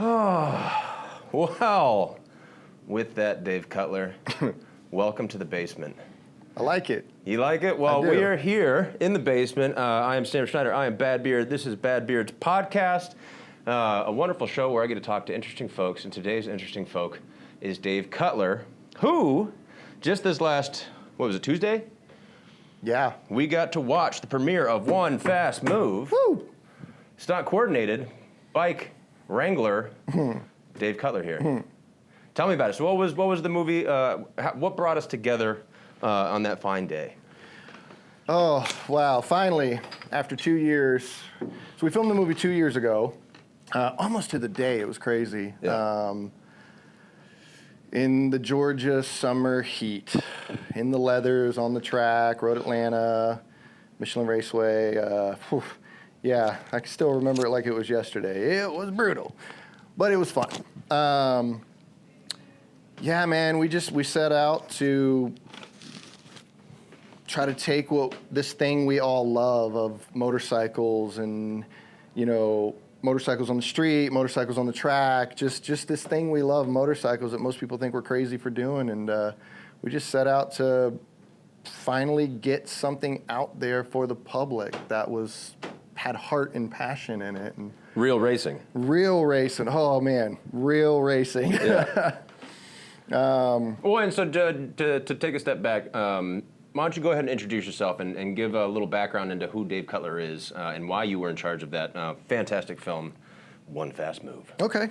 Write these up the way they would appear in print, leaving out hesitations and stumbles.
Well, with that, Dave Cutler, welcome to the basement. I like it. You like it? Well, we are here in the basement. I am Sam Schneider. I am Bad Beard. This is Bad Beard's podcast, a wonderful show where I get to talk to interesting folks. And today's interesting folk is Dave Cutler, who just this last, Tuesday? Yeah. We got to watch the premiere of One Fast Move. Woo! Stunt coordinated, bike wrangler, Dave Cutler here. Tell me about it. So what was the movie, what brought us together on that fine day? Oh, wow. Finally, after 2 years. So we filmed the movie 2 years ago, almost to the day. It was crazy. Yeah. In the Georgia summer heat, in the leathers, on the track, Road Atlanta, Michelin Raceway. Yeah, I can still remember it like it was yesterday. It was brutal, but it was fun. Yeah, man, we set out to try to take this thing we all love of motorcycles and, motorcycles on the street, motorcycles on the track, just this thing we love, motorcycles, that most people think we're crazy for doing. And we just set out to finally get something out there for the public that had heart and passion in it. And Real racing. Real racing. Oh, man. Real racing. Yeah. Well, and so to take a step back, why don't you go ahead and introduce yourself and give a little background into who Dave Cutler is and why you were in charge of that fantastic film, One Fast Move. Okay.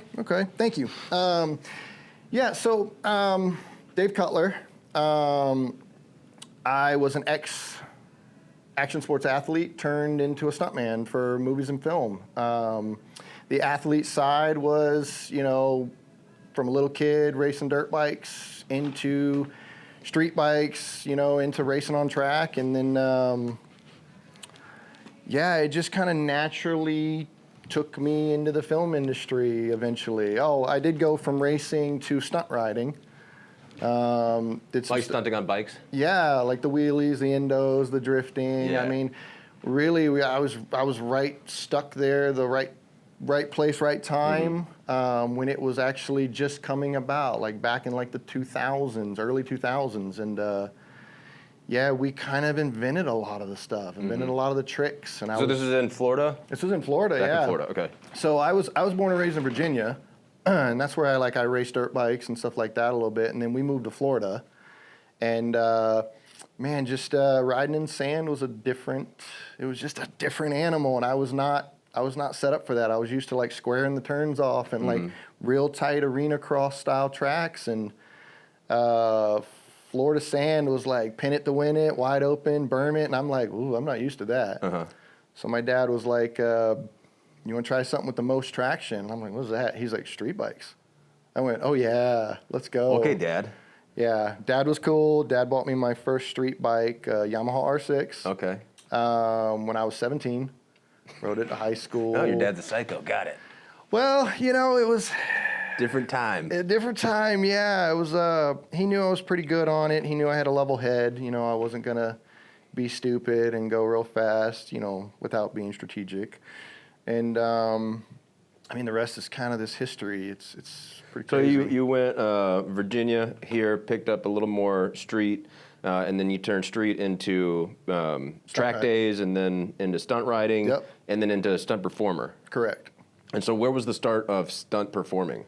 Thank you. Dave Cutler. I was an ex-action sports athlete turned into a stuntman for movies and film. The athlete side was, from a little kid racing dirt bikes into street bikes, into racing on track. And then, it just kind of naturally took me into the film industry eventually. Oh, I did go from racing to stunt riding. Stunting on bikes? Yeah, like the wheelies, the endos, the drifting. Yeah. I mean, really, I was stuck there, the right place, right time, when it was actually just coming about, like back in like the 2000s, early 2000s. And we kind of invented a lot of the stuff, invented a lot of the tricks. And this is in Florida? This was in Florida, Back yeah. in Florida, okay. So I was born and raised in Virginia, and that's where I raced dirt bikes and stuff like that a little bit. And then we moved to Florida, and riding in sand was just a different animal, and I was not set up for that. I was used to like squaring the turns off and like real tight arena cross style tracks, and Florida sand was like pin it to win it, wide open, berm it, and I'm like, ooh, I'm not used to that. Uh-huh. So my dad was like, you want to try something with the most traction? And I'm like, what's that? He's like, street bikes. I went, oh yeah, let's go. Okay, Dad. Yeah, Dad was cool. Dad bought me my first street bike, Yamaha R6. Okay. When I was 17. Rode it to high school. Oh, your dad's a psycho. Got it. Well, it was Different time. a different time. Yeah, it was. He knew I was pretty good on it. He knew I had a level head. I wasn't gonna be stupid and go real fast. Without being strategic. And the rest is kind of this history. It's pretty crazy. So you went Virginia here, picked up a little more street. And then you turned street into track days, and then into stunt riding, Yep. and then into stunt performer. Correct. And so where was the start of stunt performing?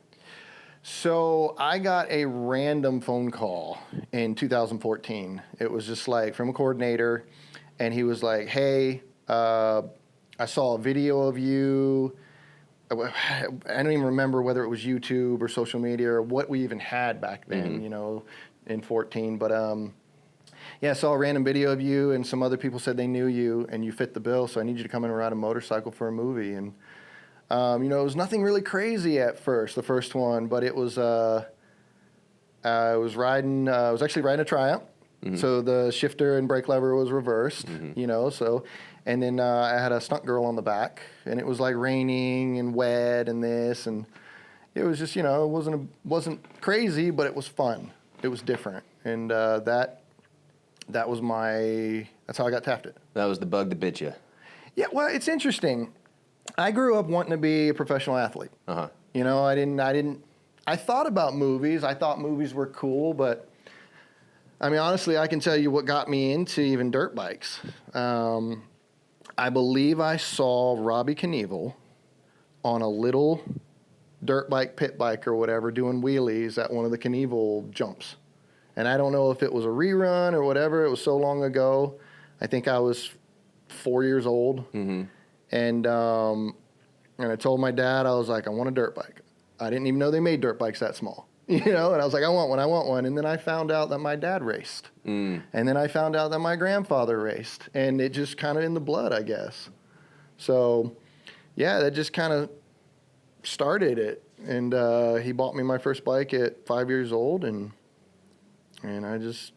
So I got a random phone call in 2014. It was just like from a coordinator, and he was like, hey, I saw a video of you. I don't even remember whether it was YouTube or social media or what we even had back then, in 14. But I saw a random video of you, and some other people said they knew you, and you fit the bill, so I need you to come in and ride a motorcycle for a movie. And, it was nothing really crazy at first, the first one, but it was, I was actually riding a Triumph, so the shifter and brake lever was reversed, and then I had a stunt girl on the back, and it was like raining and wet and this, and it was just, it wasn't crazy, but it was fun. It was different, and that's how I got tafted. That was the bug that bit you. Yeah, well, it's interesting. I grew up wanting to be a professional athlete. Uh-huh. You know, I thought about movies. I thought movies were cool, but I mean, honestly, I can tell you what got me into even dirt bikes. I believe I saw Robbie Knievel on a little dirt bike, pit bike or whatever, doing wheelies at one of the Knievel jumps. And I don't know if it was a rerun or whatever. It was so long ago. I think I was 4 years old. Mm-hmm. And I told my dad, I was like, I want a dirt bike. I didn't even know they made dirt bikes that small. You know, and I was like, I want one. And then I found out that my dad raced. And then I found out that my grandfather raced. And it just kind of in the blood, I guess. So, yeah, that just kind of started it. And he bought me my first bike at 5 years old, and I just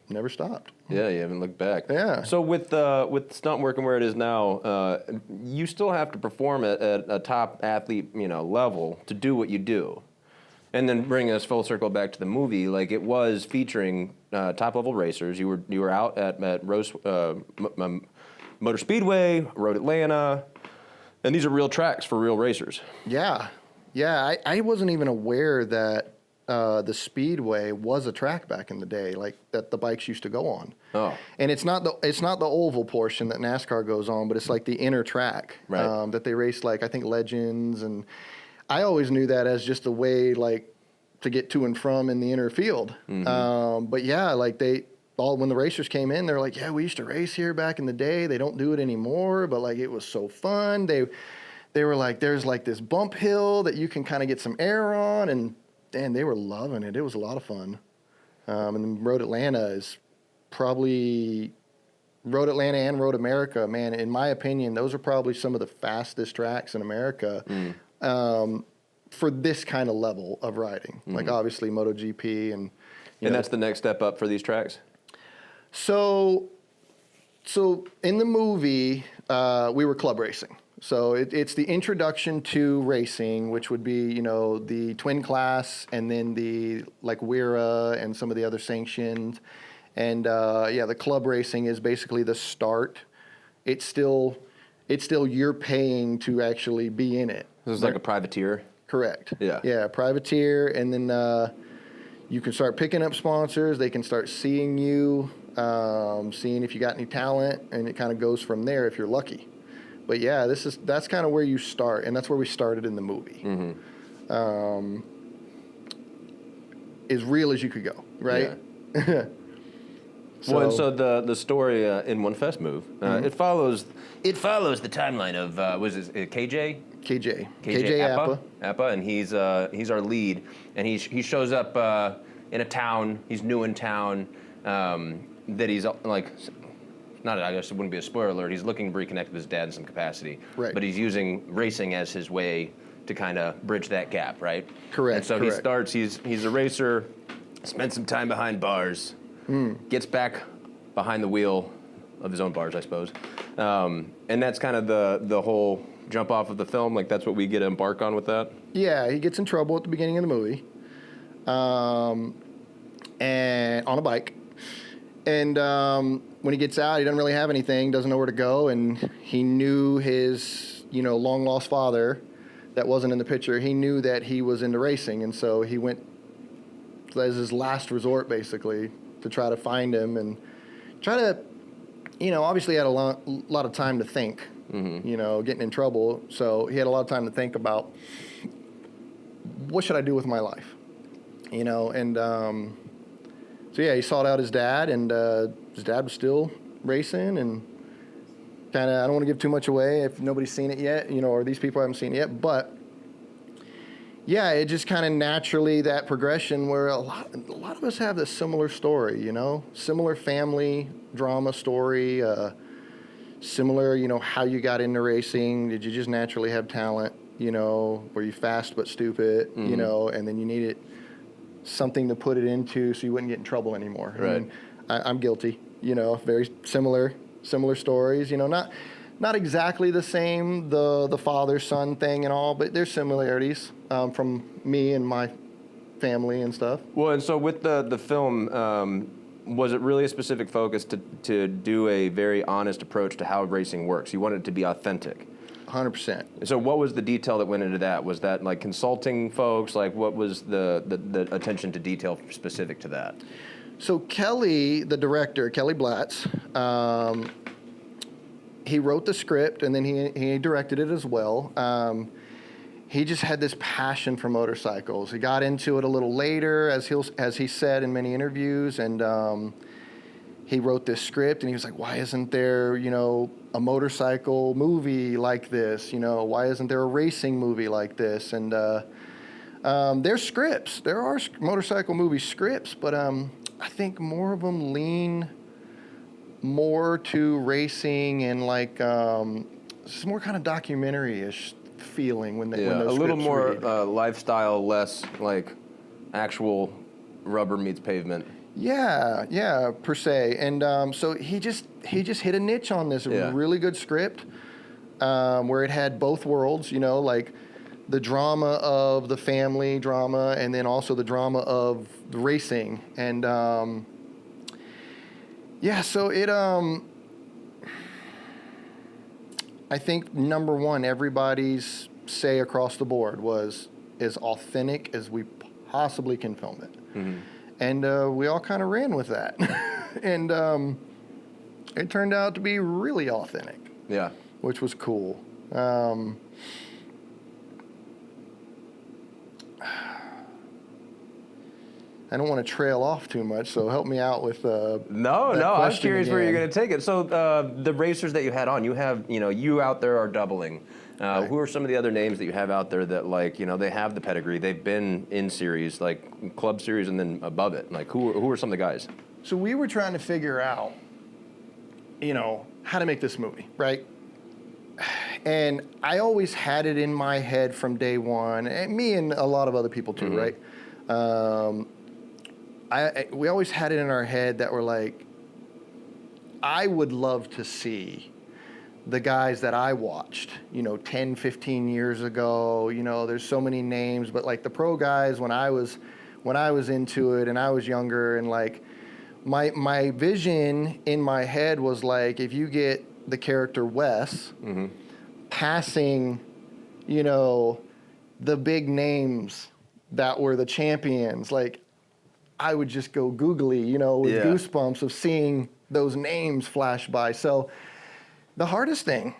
never stopped. Yeah, you haven't looked back. Yeah. So with stunt working where it is now, you still have to perform at a top athlete, level to do what you do. And then bringing us full circle back to the movie, like it was featuring top level racers. You were out at Rose Motor Speedway, Road Atlanta, and these are real tracks for real racers. Yeah. I wasn't even aware that the Speedway was a track back in the day, like that the bikes used to go on. Oh. And it's not the oval portion that NASCAR goes on, but it's like the inner track, right, that they race, like I think Legends, and I always knew that as just a way like to get to and from in the inner field. Mm-hmm. But yeah, like when the racers came in, they're like, yeah, we used to race here back in the day. They don't do it anymore, but like it was so fun. They were like, there's like this bump hill that you can kind of get some air on, and they were loving it. It was a lot of fun. And then Road Atlanta is probably Road Atlanta and Road America, man. In my opinion, those are probably some of the fastest tracks in America for this kind of level of riding. Mm-hmm. Like obviously MotoGP and that's the next step up for these tracks. So in the movie, we were club racing. So it's the introduction to racing, which would be, the twin class and then the like WERA and some of the other sanctioned. And the club racing is basically the start. It's still you're paying to actually be in it. This is like a privateer? Correct. Yeah. Yeah, privateer. And then you can start picking up sponsors. They can start seeing you, seeing if you got any talent, and it kind of goes from there if you're lucky. But yeah, that's kind of where you start, and that's where we started in the movie. Mm-hmm. As real as you could go, right? Yeah. Well, and so the story in One Fest Move, mm-hmm. it follows the timeline of was it KJ? KJ Appa, and he's our lead, and he shows up in a town. He's new in town. That he's like. I guess it wouldn't be a spoiler alert. He's looking to reconnect with his dad in some capacity. Right. But he's using racing as his way to kind of bridge that gap, right? Correct. And so he starts, he's a racer, spends some time behind bars, gets back behind the wheel of his own bars, I suppose. And that's kind of the whole jump off of the film. Like that's what we get to embark on with that? Yeah, he gets in trouble at the beginning of the movie. And on a bike. And when he gets out, he doesn't really have anything, doesn't know where to go, and he knew his, long-lost father that wasn't in the picture. He knew that he was into racing, and so he went as his last resort, basically, to try to find him and try to, obviously he had a lot of time to think, mm-hmm. Getting in trouble. So he had a lot of time to think about, what should I do with my life? And... So yeah, he sought out his dad, and his dad was still racing, and kind of, I don't want to give too much away if nobody's seen it yet, or these people haven't seen it yet, but yeah, it just kind of naturally, that progression where a lot of us have this similar story, similar family drama story, similar, how you got into racing. Did you just naturally have talent, were you fast but stupid, mm-hmm. And then you needed something to put it into so you wouldn't get in trouble anymore. Right. I mean, I'm guilty, very similar stories, not exactly the same, the father-son thing and all, but there's similarities from me and my family and stuff. Well, and so with the film, was it really a specific focus to do a very honest approach to how racing works? You wanted it to be authentic. 100%. So what was the detail that went into that? Was that like consulting folks? Like what was the attention to detail specific to that? So Kelly, the director, Kelly Blatz, he wrote the script and then he directed it as well. He just had this passion for motorcycles. He got into it a little later, as he said in many interviews, and he wrote this script, and he was like, why isn't there, a motorcycle movie like this? Why isn't there a racing movie like this? And there's scripts. There are motorcycle movie scripts, but I think more of them lean more to racing and like it's more kind of documentary-ish feeling when those a little scripts more read. lifestyle, less like actual rubber meets pavement. Yeah, per se. And so he just hit a niche on this really good script where it had both worlds, like the drama of the family drama and then also the drama of the racing. And so it I think number one, everybody's say across the board was as authentic as we possibly can film it. Mm-hmm. And we all kind of ran with that. And it turned out to be really authentic. Yeah. Which was cool. I don't want to trail off too much, so help me out with No, I'm curious again. where you're going to take it. So the racers that you had on, you have, you out there are doubling. Right. Who are some of the other names that you have out there that, like, they have the pedigree, they've been in series, like club series and then above it? Like, who are some of the guys? So we were trying to figure out, how to make this movie, right? And I always had it in my head from day one, and me and a lot of other people too, mm-hmm. Right? We always had it in our head that we're like, I would love to see the guys that I watched, 10, 15 years ago. There's so many names, but like the pro guys when I was into it and I was younger, and like my vision in my head was like, if you get the character Wes mm-hmm. passing, the big names that were the champions, like I would just go googly, with goosebumps of seeing those names flash by. So the hardest thing,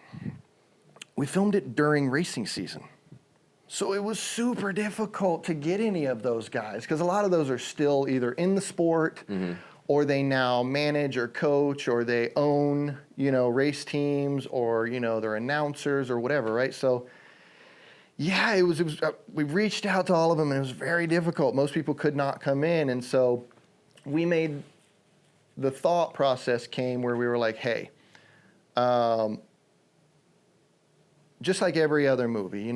we filmed it during racing season. So it was super difficult to get any of those guys because a lot of those are still either in the sport mm-hmm. or they now manage or coach or they own, race teams or, they're announcers or whatever, right? So yeah, it was we reached out to all of them and it was very difficult. Most people could not come in. And so the thought process came where we were like, hey, just like every other movie,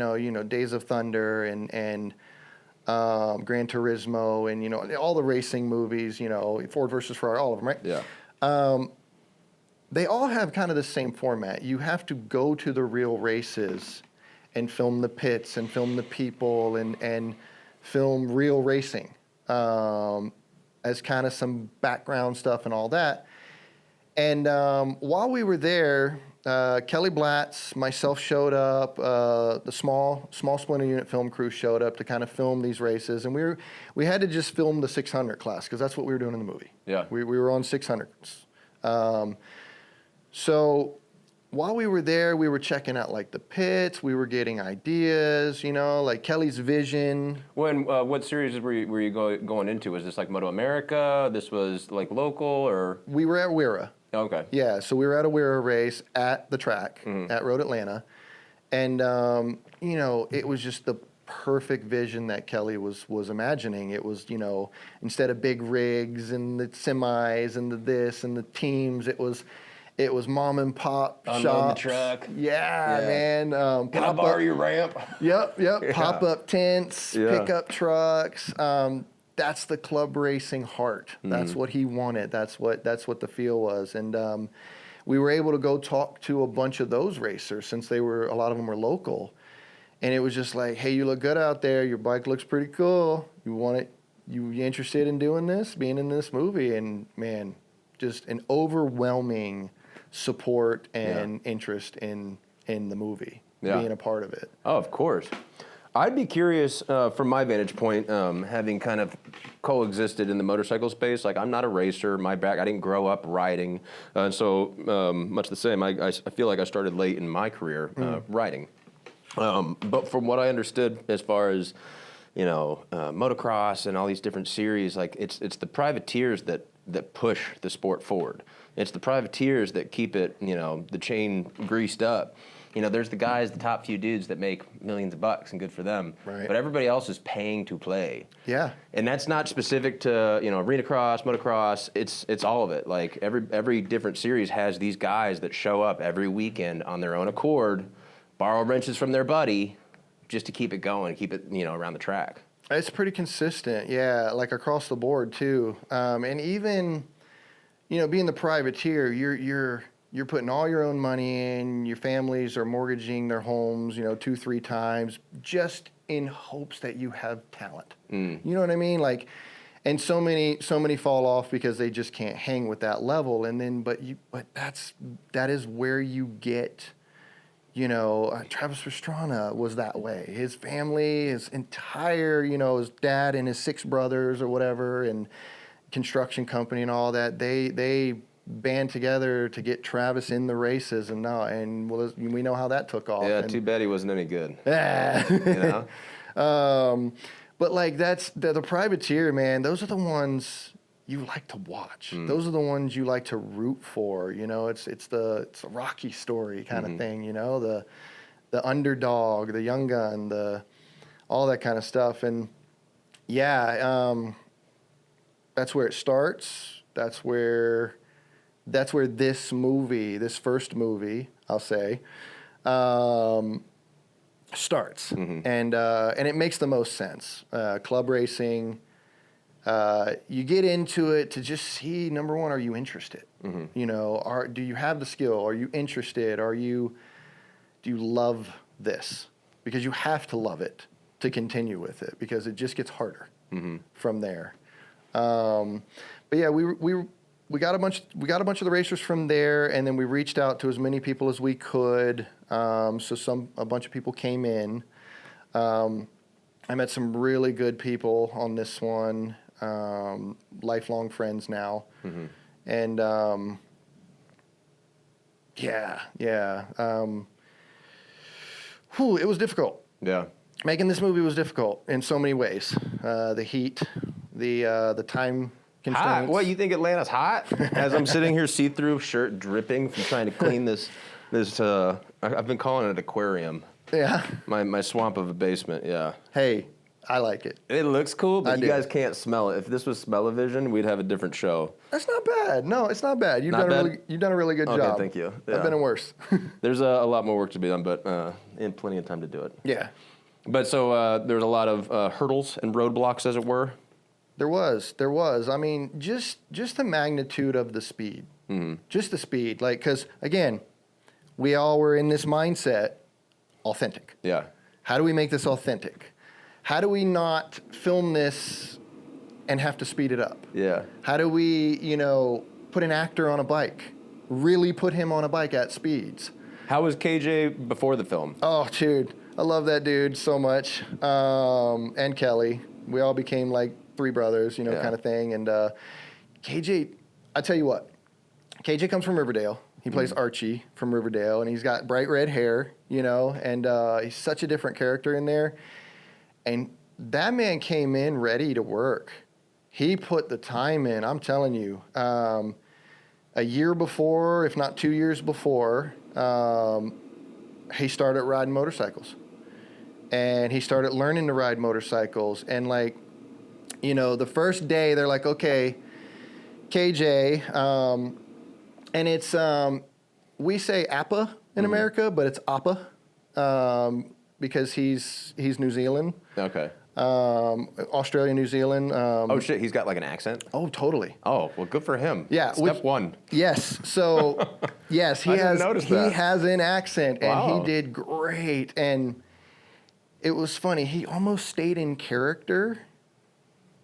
Days of Thunder and Gran Turismo and, all the racing movies, Ford versus Ferrari, all of them, right? Yeah. They all have kind of the same format. You have to go to the real races and film the pits and film the people and film real racing as kind of some background stuff and all that. And while we were there, Kelly Blatz, myself showed up, the small Splinter Unit film crew showed up to kind of film these races, and we had to just film the 600 class because that's what we were doing in the movie. Yeah, we were on 600s. So while we were there, we were checking out like the pits, we were getting ideas, like Kelly's vision. What series were you going into? Was this like Moto America? This was like local or? We were at Wira. Okay. Yeah, so we were at a Wira race at the track mm-hmm. at Road Atlanta, and it was just the perfect vision that Kelly was imagining. It was instead of big rigs and the semis and the this and the teams, it was mom and pop shops. Unload the truck. Yeah, man. Can I borrow your ramp? Yep. Yeah. Pop up tents, pickup trucks. That's the club racing heart. Mm-hmm. That's what he wanted. That's what the feel was. And we were able to go talk to a bunch of those racers since a lot of them were local. And it was just like, hey, you look good out there. Your bike looks pretty cool. You interested in doing this, being in this movie? And man, just an overwhelming support and interest in the movie. being a part of it. Oh, of course. I'd be curious, from my vantage point, having kind of coexisted in the motorcycle space. Like, I'm not a racer. I didn't grow up riding, and so much the same. I feel like I started late in my career riding. But from what I understood, as far as motocross and all these different series, like it's the privateers that push the sport forward. It's the privateers that keep it, the chain greased up. There's the guys, the top few dudes that make millions of bucks, and good for them. Right. But everybody else is paying to play. Yeah. And that's not specific to arena cross, motocross. It's all of it. Like every different series has these guys that show up every weekend on their own accord, borrow wrenches from their buddy, just to keep it going, keep it around the track. It's pretty consistent, yeah, like across the board too. And even being the privateer, you're putting all your own money in. Your families are mortgaging their homes, 2-3 times, just in hopes that you have talent. You know what I mean? Like, and so many fall off because they just can't hang with that level. And then, but that is where you get. Travis Pastrana was that way. His family, his entire, his dad and his 6 brothers or whatever, and construction company and all that, they band together to get Travis in the races, and we know how that took off. Yeah, and, too bad he wasn't any good. Yeah. But like that's the privateer, man. Those are the ones you like to watch. Those are the ones you like to root for. It's the Rocky story kind of thing. The underdog, the young gun, all that kind of stuff. And yeah, that's where it starts. That's where this first movie, I'll say, starts. And it makes the most sense. Club racing. You get into it to just see, number one, are you interested? Do you have the skill? Are you interested? Do you love this? Because you have to love it to continue with it, because it just gets harder from there. But yeah, we got a bunch of the racers from there, and then we reached out to as many people as we could. So a bunch of people came in. I met some really good people on this one. Lifelong friends now. And it was difficult. Yeah. Making this movie was difficult in so many ways. The heat, the time constraints. Hot? What, you think Atlanta's hot? As I'm sitting here, see-through shirt dripping from trying to clean this I've been calling it aquarium. Yeah. My swamp of a basement, yeah. Hey, I like it. It looks cool, but I you do. guys can't smell it. If this was Smell-O-Vision, we'd have a different show. That's not bad. No, it's not bad. You've Not done bad? you've done a really good Okay, job. thank you. I've Yeah. been in worse. There's a lot more work to be done, but and plenty of time to do it. Yeah. But so there's a lot of hurdles and roadblocks, as it were. There was. I mean, just the magnitude of the speed. Just the speed. Like, because, again, we all were in this mindset, authentic. Yeah. How do we make this authentic? How do we not film this and have to speed it up? Yeah. How do we, put an actor on a bike, really put him on a bike at speeds? How was KJ before the film? Oh, dude, I love that dude so much. And Kelly. We all became like 3 brothers, Yeah. kind of thing. And KJ, I tell you what, KJ comes from Riverdale. He plays Archie from Riverdale, and he's got bright red hair, and he's such a different character in there. And that man came in ready to work. He put the time in, I'm telling you. A year before, if not 2 years before, he started riding motorcycles. And he started learning to ride motorcycles. And the first day they're like, okay, KJ, and it's, we say APA in America, but it's APA, because he's New Zealand. Okay. Australia, New Zealand. Oh, shit, he's got like an accent? Oh, totally. Oh, well, good for him. Yeah. Step one. Yes. So, yes, he I didn't notice that. has an accent, and Wow. he did great. And it was funny. He almost stayed in character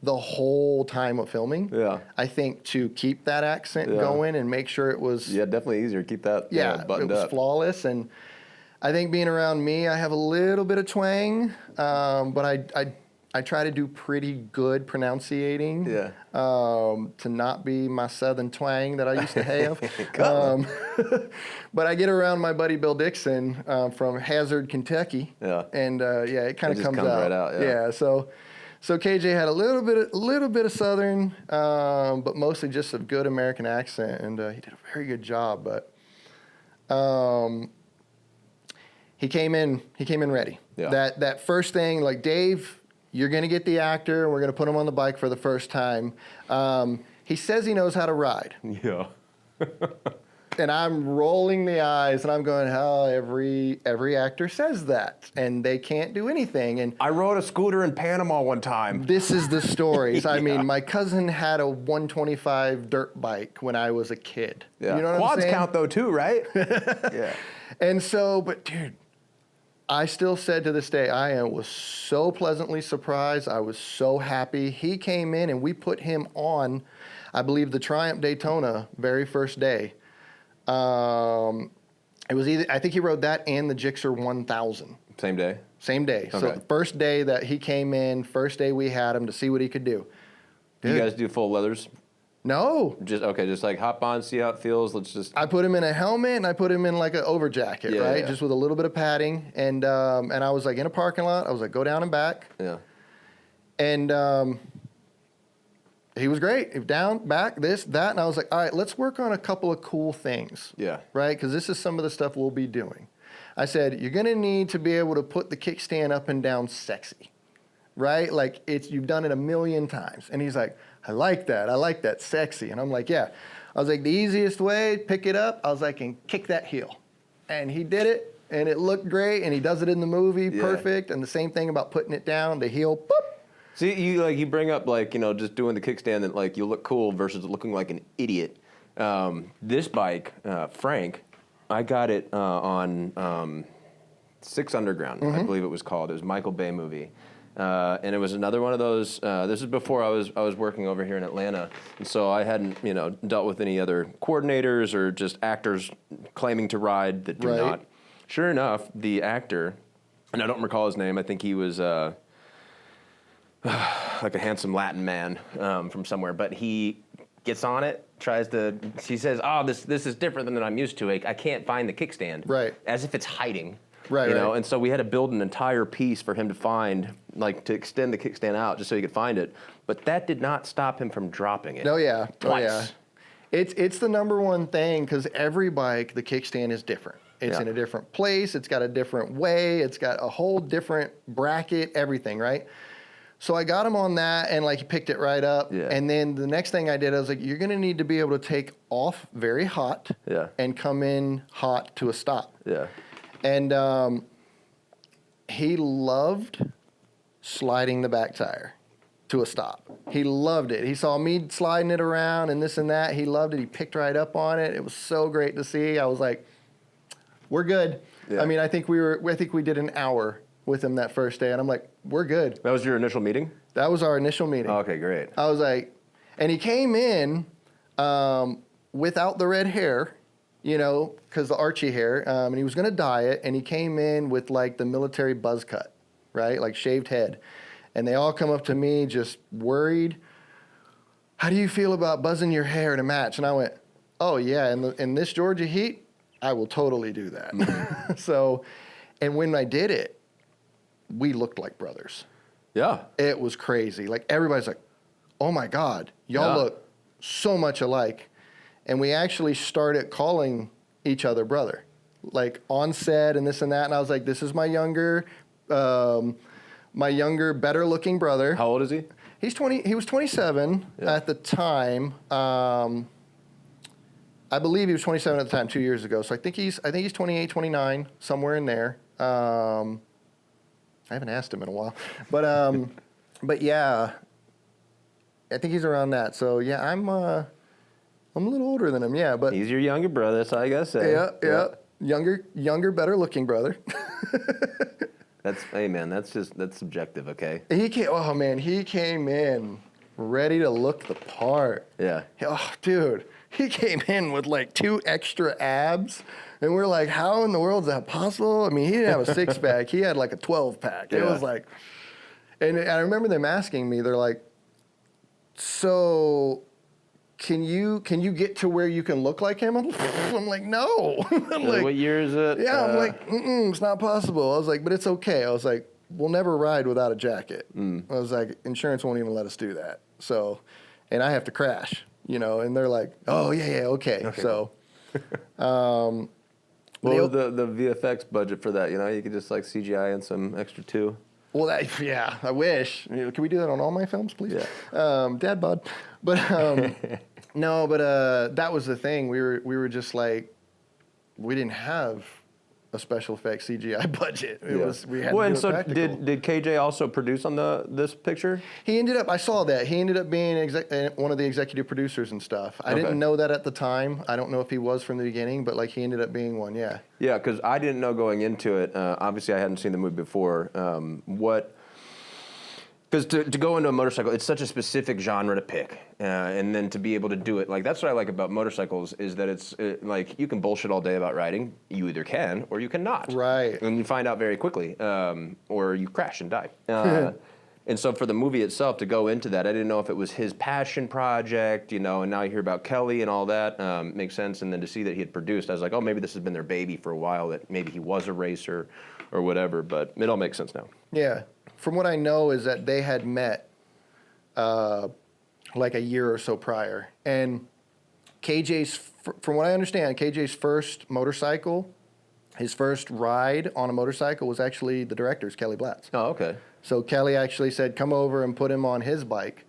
the whole time of filming. Yeah. I think to keep that accent Yeah. going and make sure it was Yeah, definitely easier to keep that it buttoned was up. flawless. And I think being around me, I have a little bit of twang, but I try to do pretty good pronunciating. Yeah. To not be my southern twang that I used to have. But I get around my buddy Bill Dixon from Hazard, Kentucky. Yeah. And it kind of comes out. Right out. Yeah. So KJ had a little bit of southern, but mostly just a good American accent, and he did a very good job. But he came in ready. Yeah. That first thing, like, Dave, you're going to get the actor, and we're going to put him on the bike for the first time. He says he knows how to ride. Yeah. And I'm rolling the eyes, and I'm going, "How every actor says that, and they can't do anything." And I rode a scooter in Panama one time. this is the stories. I mean, my cousin had a 125 dirt bike when I was a kid. Yeah. You know what Quads I'm saying? count though too, right? Yeah. And so, but dude, I still said to this day, was so pleasantly surprised. I was so happy. He came in and we put him on, I believe, the Triumph Daytona very first day. It was I think he rode that and the Gixxer 1000. Same day? Same day. Okay. So the first day that he came in, first day we had him to see what he could do. You guys do full leathers? No. Just like hop on, see how it feels. Let's just. I put him in a helmet and I put him in like an over jacket, right? Yeah. Just with a little bit of padding. And I was like in a parking lot. I was like, go down and back. Yeah. And he was great. Down, back, this, that. And I was like, all right, let's work on a couple of cool things. Yeah. Right? Because this is some of the stuff we'll be doing. I said, you're going to need to be able to put the kickstand up and down sexy. Right? Like you've done it a million times. And he's like, I like that, sexy. And I'm like, yeah. I was like, the easiest way, pick it up. I was like, and kick that heel. And he did it, and it looked great, and he does it in the movie, perfect. And the same thing about putting it down, the heel, boop. See, you bring up just doing the kickstand that you look cool versus looking like an idiot. This bike, Frank, I got it on 6 Underground, I believe it was called. It was a Michael Bay movie. And it was another one of those. This is before I was working over here in Atlanta, and so I hadn't dealt with any other coordinators or just actors claiming to ride that do not. Sure enough, the actor, and I don't recall his name. I think he was like a handsome Latin man from somewhere, but he gets on it, he says, "Oh, this is different than I'm used to. I can't find the kickstand." Right. As if it's hiding. Right. And so we had to build an entire piece for him to find, to extend the kickstand out just so he could find it. But that did not stop him from dropping it. Oh, yeah. Twice. Oh, yeah. It's the number one thing, because every bike, the kickstand is different. It's in a different place. It's got a different way. It's got a whole different bracket, everything, right? So I got him on that, and he picked it right up. Yeah. And then the next thing I did, I was like, you're going to need to be able to take off very hot and come in hot to a stop. Yeah. And he loved sliding the back tire to a stop. He loved it. He saw me sliding it around and this and that. He loved it. He picked right up on it. It was so great to see. I was like, we're good. Yeah. I mean, I think we did an hour with him that first day, and I'm like, we're good. That was your initial meeting? That was our initial meeting. Oh, okay, great. I was like, and he came in without the red hair, because the Archie hair, and he was going to dye it, and he came in with the military buzz cut, right? Like shaved head. And they all come up to me just worried. How do you feel about buzzing your hair to match? And I went, oh yeah, in this Georgia heat, I will totally do that. Mm-hmm. So, and when I did it, we looked like brothers. Yeah. It was crazy. Everybody's like, oh my God, y'all look so much alike. And we actually started calling each other brother, on set and this and that. And I was like, this is my younger, better looking brother. How old is he? He's 20. He was 27 at the time. I believe he was 27 at the time 2 years ago. So I think he's 28, 29, somewhere in there. I haven't asked him in a while, but yeah, I think he's around that. So yeah, I'm a little older than him. Yeah, but He's your younger brother. That's all I gotta say. yeah. Younger, better looking brother. Hey man, that's subjective, okay? He came in ready to look the part. Yeah. Oh, dude, he came in with 2 extra abs. And we're like, how in the world is that possible? I mean, he didn't have a 6-pack. He had like a 12-pack. It was like, and I remember them asking me, they're like, so can you get to where you can look like him? I'm like, no. I'm like, what year is it? Yeah, I'm like, it's not possible. I was like, but it's okay. I was like, we'll never ride without a jacket. I was like, insurance won't even let us do that. So, and I have to crash, and they're like, oh, yeah, okay. So, what was the VFX budget for that? You could just like CGI and some extra too. Well, I wish. Can we do that on all my films, please? Yeah. Dad bod. But no, but that was the thing. We were just like, we didn't have a special effects CGI budget. We had to do it practical. Did KJ also produce on this picture? He ended up. I saw that he ended up being one of the executive producers and stuff. I didn't know that at the time. I don't know if he was from the beginning, but like he ended up being one. Yeah. Yeah, because I didn't know going into it. Obviously, I hadn't seen the movie before. Because to go into a motorcycle, it's such a specific genre to pick, and then to be able to do it, like that's what I like about motorcycles is that it's like you can bullshit all day about riding. You either can or you cannot. Right. And you find out very quickly, or you crash and die. And so for the movie itself to go into that, I didn't know if it was his passion project, and now you hear about Kelly and all that, makes sense. And then to see that he had produced, I was like, oh, maybe this has been their baby for a while, that maybe he was a racer or whatever, but it all makes sense now. Yeah. From what I know is that they had met like a year or so prior. And from what I understand, KJ's first motorcycle, his first ride on a motorcycle was actually the director's, Kelly Blatz. Oh, okay. So Kelly actually said, come over and put him on his bike.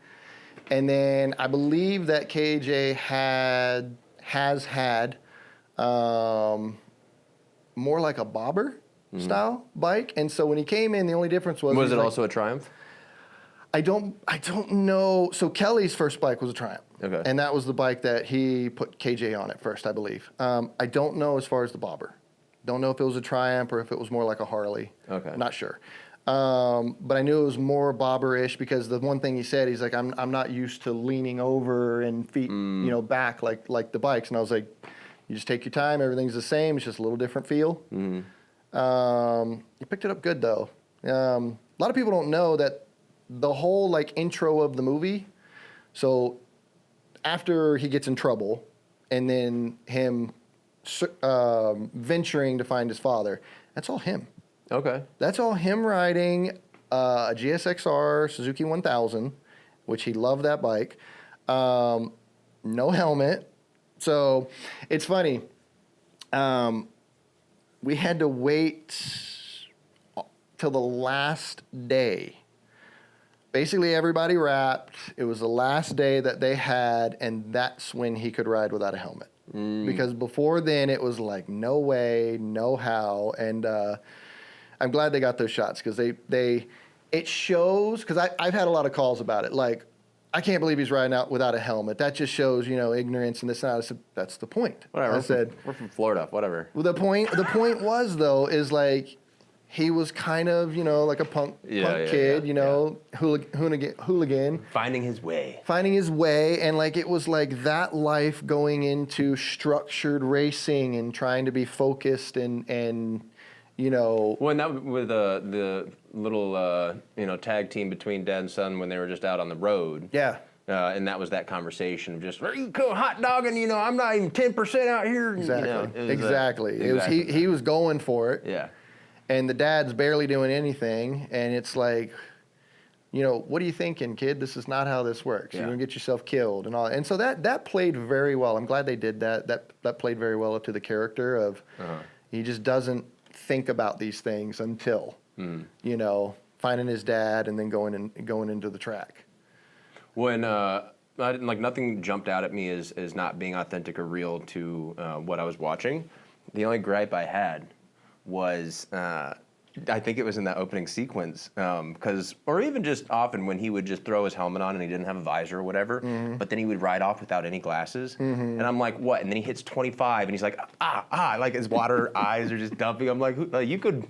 And then I believe that KJ has had more like a bobber style bike. And so when he came in, the only difference was... Was it also a Triumph? I don't know. So Kelly's first bike was a Triumph. Okay. And that was the bike that he put KJ on at first, I believe. I don't know as far as the bobber. Don't know if it was a Triumph or if it was more like a Harley. Okay. Not sure. But I knew it was more bobber-ish because the one thing he said, he's like, I'm not used to leaning over and feet, back like the bikes. And I was like, you just take your time. Everything's the same. It's just a little different feel. Mm-hmm. You picked it up good though. A lot of people don't know that the whole like intro of the movie. So after he gets in trouble, and then him venturing to find his father, that's all him. Okay. That's all him riding a GSXR Suzuki 1000, which he loved that bike. No helmet. So it's funny. We had to wait till the last day. Basically, everybody wrapped. It was the last day that they had, and that's when he could ride without a helmet. Because before then, it was like, no way, no how. And I'm glad they got those shots because it shows, because I've had a lot of calls about it. Like, I can't believe he's riding out without a helmet. That just shows, ignorance and this and that. I said, that's the point. Whatever. I said, we're from Florida. Whatever. Well, the point was though is like he was kind of like a punk kid, hooligan. Finding his way, and like it was like that life going into structured racing and trying to be focused and. Well, and that with the little tag team between dad and son when they were just out on the road. Yeah. And that was that conversation of just, are you hot dogging? I'm not even 10% out here. Exactly. Exactly. He was going for it. Yeah. And the dad's barely doing anything, and it's like, what are you thinking, kid? This is not how this works. Yeah. You're gonna get yourself killed and all. And so that played very well. I'm glad they did that. That played very well up to the character of he just doesn't think about these things until finding his dad and then going into the track. When nothing jumped out at me as not being authentic or real to what I was watching. The only gripe I had was I think it was in that opening sequence or even just often when he would just throw his helmet on and he didn't have a visor or whatever, but then he would ride off without any glasses, and I'm like, what? And then he hits 25 and he's like, like his water eyes are just dumping. I'm like, you could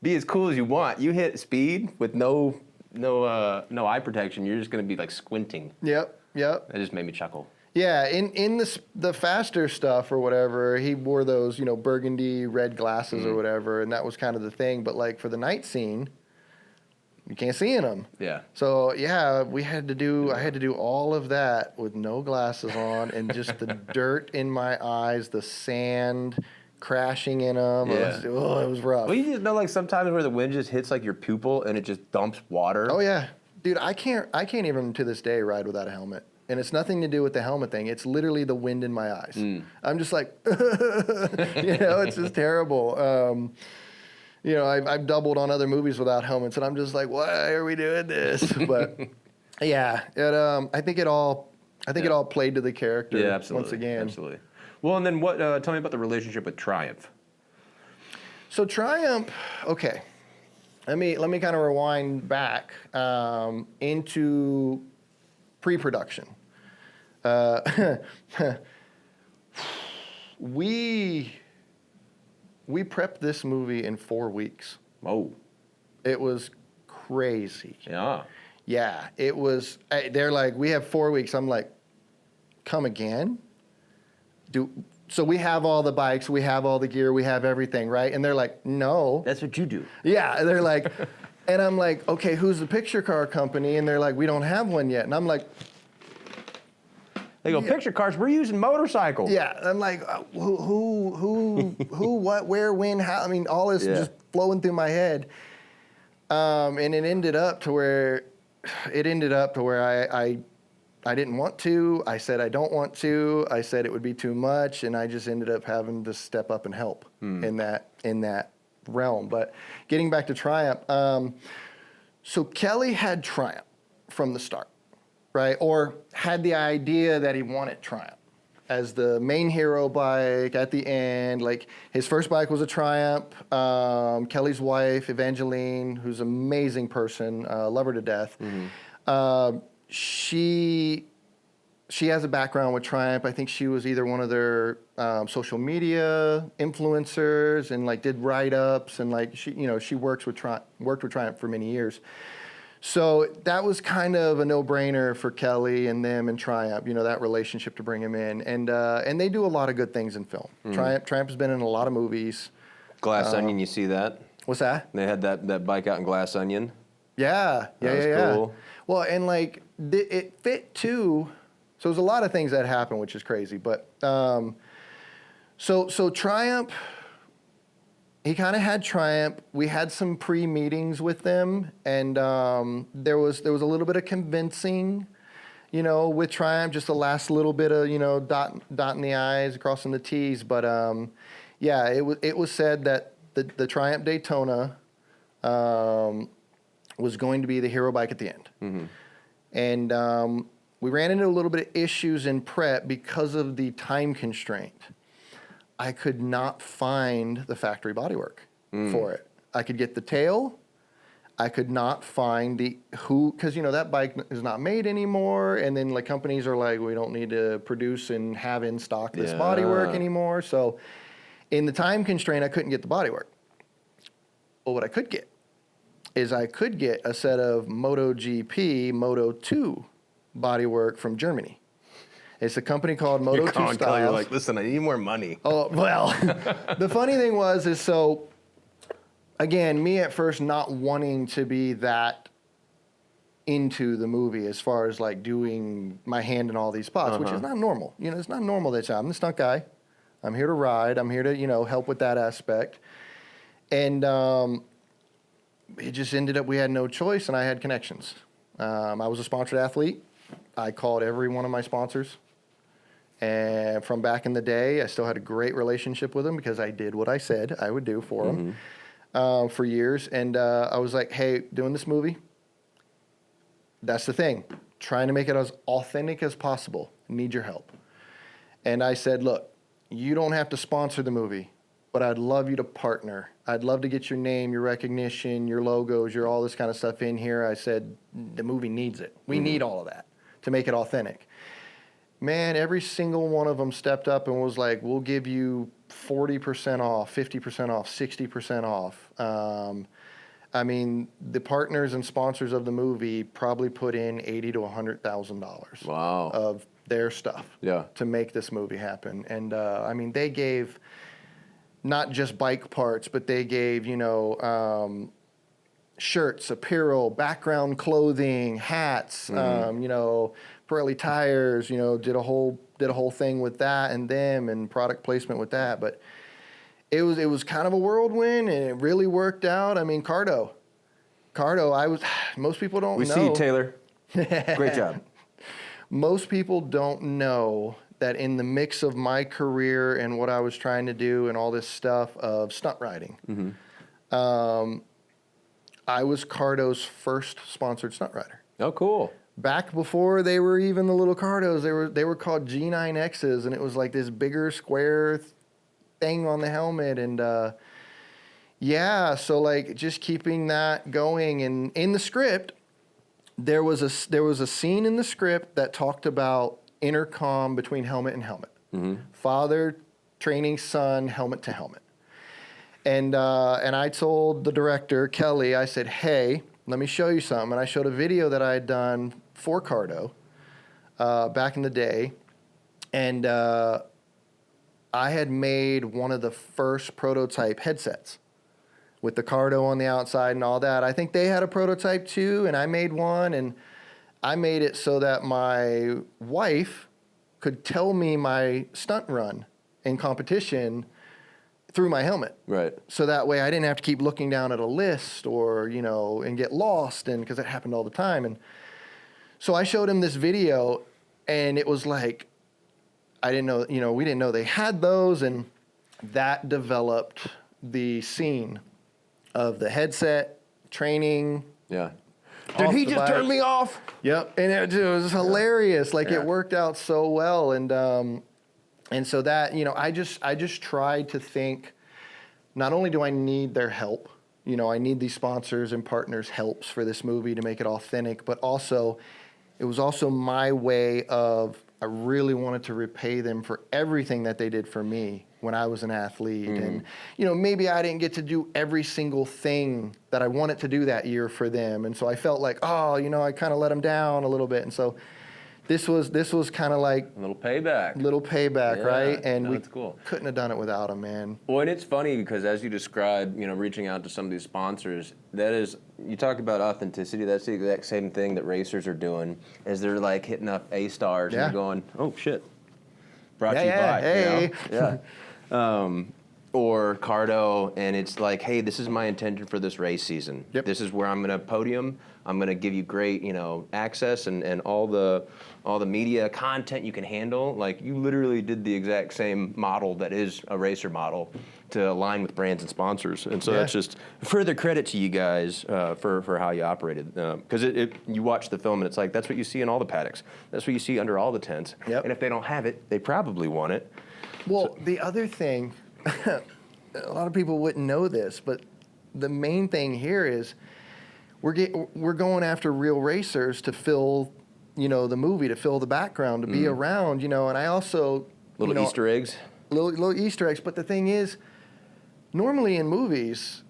be as cool as you want. You hit speed with no eye protection, you're just gonna be like squinting. Yep. That just made me chuckle. Yeah, in the faster stuff or whatever, he wore those, burgundy red glasses or whatever, and that was kind of the thing. But like for the night scene, you can't see in them. Yeah. So yeah, I had to do all of that with no glasses on and just the dirt in my eyes, the sand crashing in them. Yeah. It was rough. Well, you just know, like sometimes where the wind just hits like your pupil and it just dumps water. Oh yeah, dude, I can't even to this day ride without a helmet. And it's nothing to do with the helmet thing. It's literally the wind in my eyes. I'm just like, it's just terrible. I've doubled on other movies without helmets, and I'm just like, why are we doing this? But yeah, I think it all played to the character. Yeah, absolutely. Once again, Absolutely. Well, and then what? Tell me about the relationship with Triumph. So Triumph, okay. Let me kind of rewind back into pre-production. We prepped this movie in 4 weeks. Oh. It was crazy. Yeah. Yeah, it was. They're like, we have 4 weeks. I'm like, come again? So we have all the bikes, we have all the gear, we have everything, right? And they're like, no. That's what you do. Yeah, they're like, and I'm like, okay, who's the picture car company? And they're like, we don't have one yet. And I'm like, they go, picture cars, we're using motorcycles. yeah. I'm like, who, what, where, when, how? I mean, all this just flowing through my head. And it ended up to where I didn't want to. I said I don't want to. I said it would be too much, and I just ended up having to step up and help in that realm. But getting back to Triumph, so Kelly had Triumph from the start, right? Or had the idea that he wanted Triumph as the main hero bike at the end. Like his first bike was a Triumph. Kelly's wife, Evangeline, who's an amazing person, love her to death. She has a background with Triumph. I think she was either one of their social media influencers and like did write-ups and like she worked with Triumph for many years. So that was kind of a no-brainer for Kelly and them and Triumph, that relationship to bring him in. And they do a lot of good things in film. Triumph has been in a lot of movies. Glass Onion, you see that? What's that? They had that bike out in Glass Onion. Yeah. That was cool. Well, and like it fit too. So there's a lot of things that happen, which is crazy. But so Triumph, he kind of had Triumph. We had some pre-meetings with them, and there was a little bit of convincing, with Triumph, just the last little bit of dotting the I's, crossing the T's. But yeah, it was said that the Triumph Daytona was going to be the hero bike at the end. And we ran into a little bit of issues in prep because of the time constraint. I could not find the factory bodywork for it. I could get the tail. I could not find because that bike is not made anymore. And then like companies are like, we don't need to produce and have in stock this bodywork anymore. So in the time constraint, I couldn't get the bodywork. Well, what I could get is I could get a set of MotoGP Moto 2 bodywork from Germany. It's a company called Moto 2 Styles. You're like, listen, I need more money. Oh, well, the funny thing is so, again, me at first not wanting to be that into the movie as far as like doing my hand in all these spots, which is not normal. It's not normal that I'm the stunt guy. I'm here to ride. I'm here to, help with that aspect. And it just ended up we had no choice, and I had connections. I was a sponsored athlete. I called every one of my sponsors. And from back in the day, I still had a great relationship with them because I did what I said I would do for them for years. And I was like, hey, doing this movie, that's the thing. Trying to make it as authentic as possible. Need your help. And I said, look, you don't have to sponsor the movie, but I'd love you to partner. I'd love to get your name, your recognition, your logos, your all this kind of stuff in here. I said, the movie needs it. We need all of that to make it authentic. Man, every single one of them stepped up and was like, we'll give you 40% off, 50% off, 60% off. I mean, the partners and sponsors of the movie probably put in $80,000 to $100,000 wow. of their stuff to make this movie happen. And I mean, they gave not just bike parts, but they gave, shirts, apparel, background clothing, hats, Pirelli tires, did a whole thing with that and them and product placement with that. But it was kind of a whirlwind, and it really worked out. I mean, Cardo, most people don't know. We see you, Taylor. Great job. Most people don't know that in the mix of my career and what I was trying to do and all this stuff of stunt riding, I was Cardo's first sponsored stunt rider. Oh, cool. Back before they were even the little Cardos, they were called G9Xs, and it was like this bigger square thing on the helmet. And so like just keeping that going. And in the script, there was a scene in the script that talked about intercom between helmet and helmet. Father training son, helmet to helmet. And I told the director, Kelly, I said, hey, let me show you something. And I showed a video that I had done for Cardo back in the day. And I had made one of the first prototype headsets with the Cardo on the outside and all that. I think they had a prototype too, and I made one. And I made it so that my wife could tell me my stunt run in competition through my helmet. Right. So that way I didn't have to keep looking down at a list or, and get lost, and because it happened all the time. And so I showed him this video, and it was like, I didn't know, we didn't know they had those, and that developed the scene of the headset, training. Yeah. Did he just turn me off? Yep. And it was hilarious. Like it worked out so well. And so that, I just tried to think, not only do I need their help, I need these sponsors and partners' helps for this movie to make it authentic, but also, it was also my way of, I really wanted to repay them for everything that they did for me when I was an athlete. And, maybe I didn't get to do every single thing that I wanted to do that year for them. And so I felt like, I kind of let them down a little bit. And so this was kind of like a little payback, right? And we cool. couldn't have done it without them, man. Well, and it's funny because as you describe, reaching out to some of these sponsors, that is, you talk about authenticity. That's the exact same thing that racers are doing, as they're like hitting up A-stars and going, "Oh shit, brought to you by." Hey. Or Cardo, and it's like, hey, this is my intention for this race season. Yep. This is where I'm going to podium. I'm going to give you great, access and all the media content you can handle. Like, you literally did the exact same model that is a racer model to align with brands and sponsors. And so that's just further credit to you guys for how you operated. Because you watch the film and it's like, that's what you see in all the paddocks. That's what you see under all the tents. Yep. And if they don't have it, they probably want it. Well, the other thing, a lot of people wouldn't know this, but the main thing here is we're going after real racers to fill, the movie, to fill the background, to be around, and I also... Little Easter eggs? Little Easter eggs, but the thing is, normally in movies,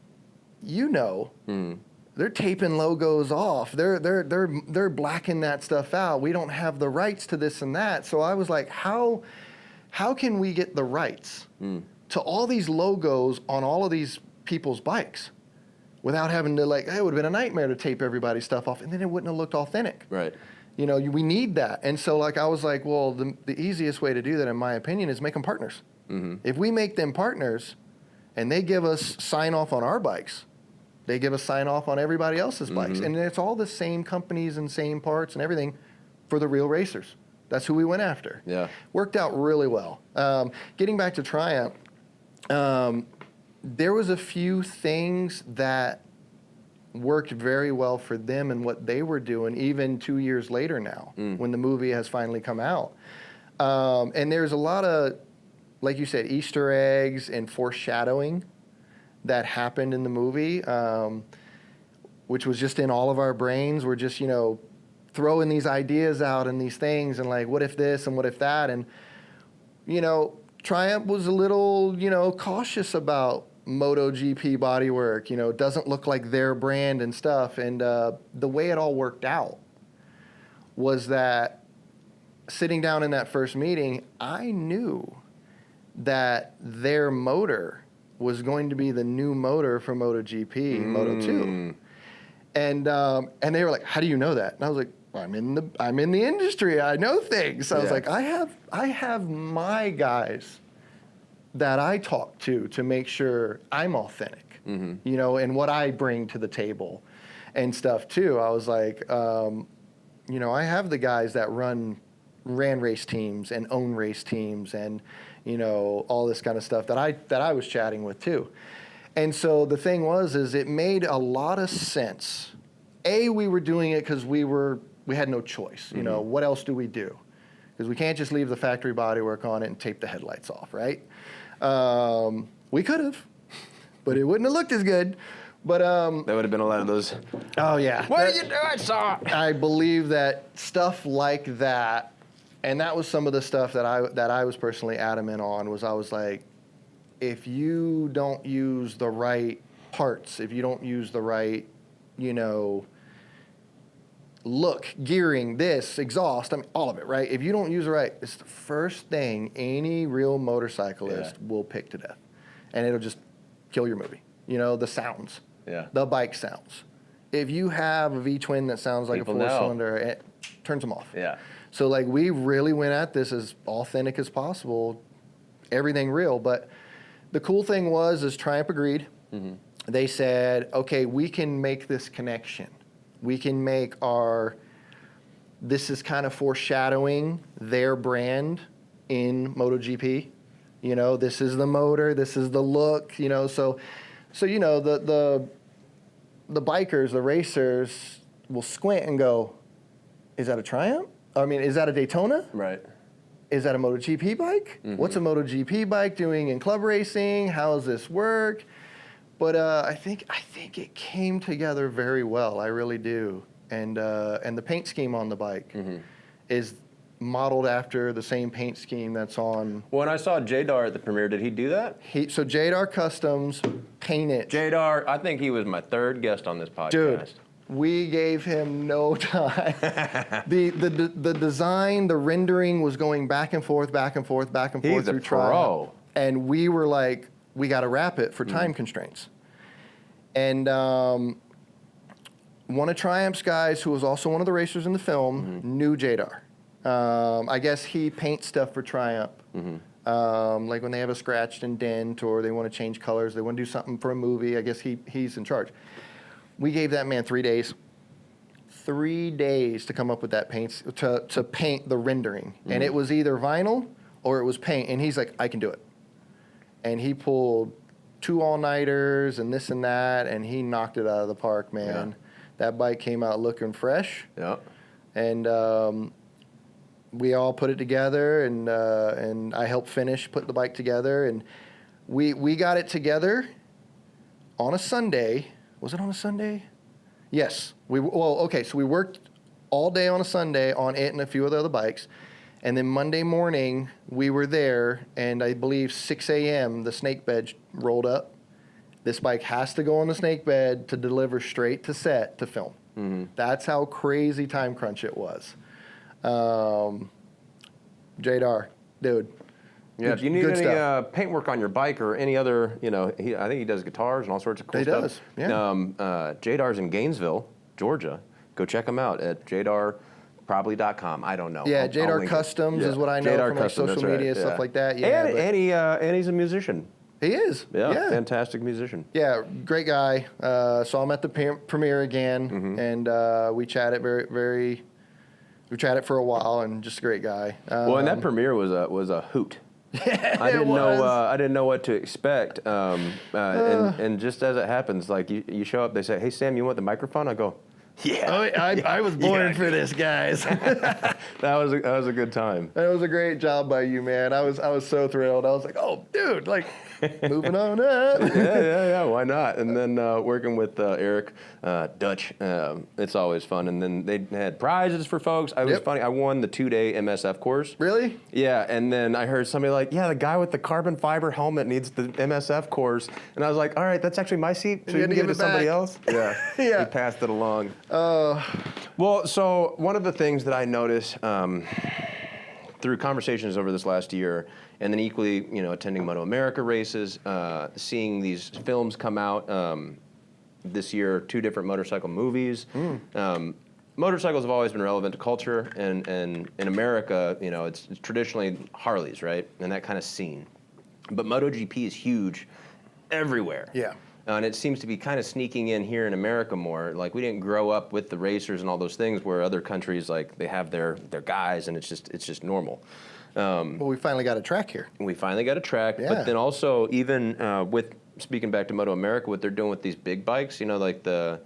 they're taping logos off. They're blacking that stuff out. We don't have the rights to this and that. So I was like, how can we get the rights to all these logos on all of these people's bikes without having to it would have been a nightmare to tape everybody's stuff off, and then it wouldn't have looked authentic. Right. We need that. And so I was like, well, the easiest way to do that, in my opinion, is make them partners. If we make them partners and they give us sign off on our bikes, they give us sign off on everybody else's bikes. And it's all the same companies and same parts and everything for the real racers. That's who we went after. Yeah. Worked out really well. Getting back to Triumph, there was a few things that worked very well for them and what they were doing, even 2 years later now, when the movie has finally come out. And there's a lot of, like you said, Easter eggs and foreshadowing that happened in the movie, which was just in all of our brains. We're just, throwing these ideas out and these things and what if this and what if that. And, Triumph was a little, cautious about MotoGP bodywork, doesn't look like their brand and stuff. And the way it all worked out was that sitting down in that first meeting, I knew that their motor was going to be the new motor for MotoGP, Moto2. And they were like, "How do you know that?" And I was like, well, I'm in the industry. I know things. So I was like, I have my guys that I talk to make sure I'm authentic, you know, and what I bring to the table and stuff too. I was like, you know, I have the guys that ran race teams and own race teams and, you know, all this kind of stuff that I was chatting with too. And so the thing is it made a lot of sense. We were doing it because we had no choice. You know, what else do we do? Because we can't just leave the factory bodywork on it and tape the headlights off, right? We could have, but it wouldn't have looked as good. But there would have been a lot of those. Oh yeah. What did you do? I saw. I believe that stuff like that, and that was some of the stuff that I was personally adamant on. I was like, if you don't use the right parts, if you don't use the right, you know, look, gearing, this, exhaust, I mean, all of it, right? If you don't use it right, it's the first thing any real motorcyclist will pick to death. And it'll just kill your movie. You know, the sounds. Yeah. The bike sounds. If you have a V-twin that sounds like a four-cylinder, it turns them off. Yeah. So, like, we really went at this as authentic as possible, everything real. But the cool thing is Triumph agreed. They said, okay, we can make this connection. We can make this is kind of foreshadowing their brand in MotoGP. You know, this is the motor, this is the look, you know, so you know, the bikers, the racers will squint and go, is that a Triumph? I mean, is that a Daytona? Right. Is that a MotoGP bike? What's a MotoGP bike doing in club racing? How does this work? But I think it came together very well. I really do. And the paint scheme on the bike is modeled after the same paint scheme that's on. When I saw Jadar at the premiere, did he do that? So Jadar Customs painted. Jadar, I think he was my third guest on this podcast. Dude, we gave him no time. the design, the rendering was going back and forth He's through trial. And we were like, we got to wrap it for time constraints. And one of Triumph's guys, who was also one of the racers in the film, knew Jadar. I guess he paints stuff for Triumph. Like when they have a scratched and dent or they want to change colors, they want to do something for a movie, I guess he's in charge. We gave that man 3 days. 3 days to come up with that paint, to paint the rendering. And it was either vinyl or it was paint. And he's like, I can do it. And he pulled 2 all-nighters and this and that, and he knocked it out of the park, man. Yeah. That bike came out looking fresh. Yeah. And we all put it together, and I helped put the bike together, and we got it together on a Sunday. Was it on a Sunday? Yes. So we worked all day on a Sunday on it and a few of the other bikes. And then Monday morning, we were there, and I believe 6 a.m., the snake bed rolled up. This bike has to go on the snake bed to deliver straight to set to film. That's how crazy time crunch it was. Jadar, dude. Yeah, if you need any paintwork on your bike or any other, you know, I think he does guitars and all sorts of cool stuff. He does, yeah. Jadar's in Gainesville, Georgia. Go check him out at jadarprobably.com. I don't know. Yeah, Jadar Customs is what I know from like social media, stuff like that. Yeah, and he's a musician. He is. Yeah, fantastic musician. Yeah, great guy. Saw him at the premiere again, and we chatted we chatted for a while, and just a great guy. Well, and that premiere was a hoot. I didn't know what to expect, and just as it happens, like you show up, they say, "Hey Sam, you want the microphone?" I go, "Yeah." I was born for this, guys. that was a good time. That was a great job by you, man. I was so thrilled. I was like, "Oh, dude, like." Moving on up. yeah, why not? And then working with Eric Dutch, it's always fun. And then they had prizes for folks. It was funny. I won the 2-day MSF course. Really? Yeah, and then I heard somebody like, yeah, the guy with the carbon fiber helmet needs the MSF course. And I was like, all right, that's actually my seat, so you can give it to somebody else? Yeah. Yeah. He passed it along. Well, so one of the things that I noticed, through conversations over this last year, and then equally, attending Moto America races, seeing these films come out this year, 2 different motorcycle movies. Motorcycles have always been relevant to culture, and in America, it's traditionally Harleys, right, and that kind of scene. But MotoGP is huge everywhere. Yeah. And it seems to be kind of sneaking in here in America more. Like, we didn't grow up with the racers and all those things, where other countries, like, they have their guys, and it's just normal. Well, we finally got a track here. We finally got a track, Yeah. but then also even with speaking back to Moto America, what they're doing with these big bikes, like the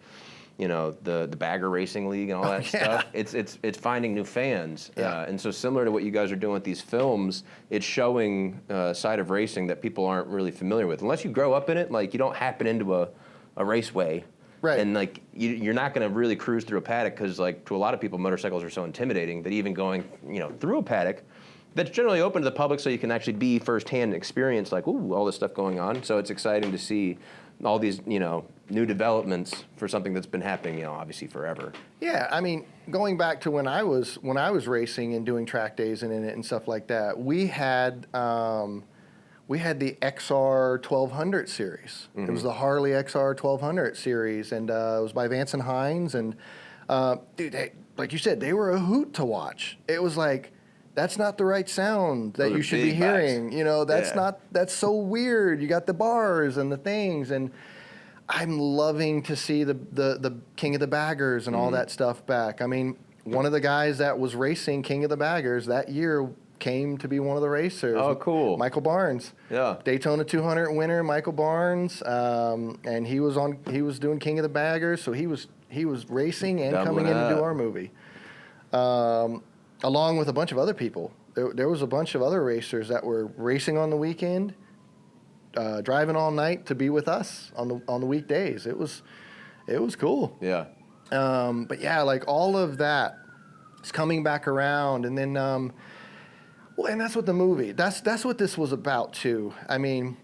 bagger racing league and all that stuff. It's finding new fans, and so similar to what you guys are doing with these films, it's showing a side of racing that people aren't really familiar with. Unless you grow up in it, like, you don't happen into a raceway, right? And like you're not going to really cruise through a paddock, because like to a lot of people, motorcycles are so intimidating that even going through a paddock that's generally open to the public, so you can actually be firsthand and experience like, ooh, all this stuff going on. So it's exciting to see all these, new developments for something that's been happening, obviously forever. Yeah, I mean, going back to when I was racing and doing track days and in it and stuff like that, we had the XR 1200 series. It was the Harley XR 1200 series, and it was by Vance and Hines. And dude, like you said, they were a hoot to watch. It was like, that's not the right sound that you should be hearing. That's so weird. You got the bars and the things, and I'm loving to see the King of the Baggers and all that stuff back. I mean, one of the guys that was racing King of the Baggers that year came to be one of the racers. Oh, cool. Michael Barnes. Yeah. Daytona 200 winner, Michael Barnes, and he was doing King of the Baggers, so he was racing and coming in to do our movie. Along with a bunch of other people. There was a bunch of other racers that were racing on the weekend, driving all night to be with us on the weekdays. It was cool. Yeah. But yeah, like all of that is coming back around, and then and that's what the movie. That's what this was about too. I mean,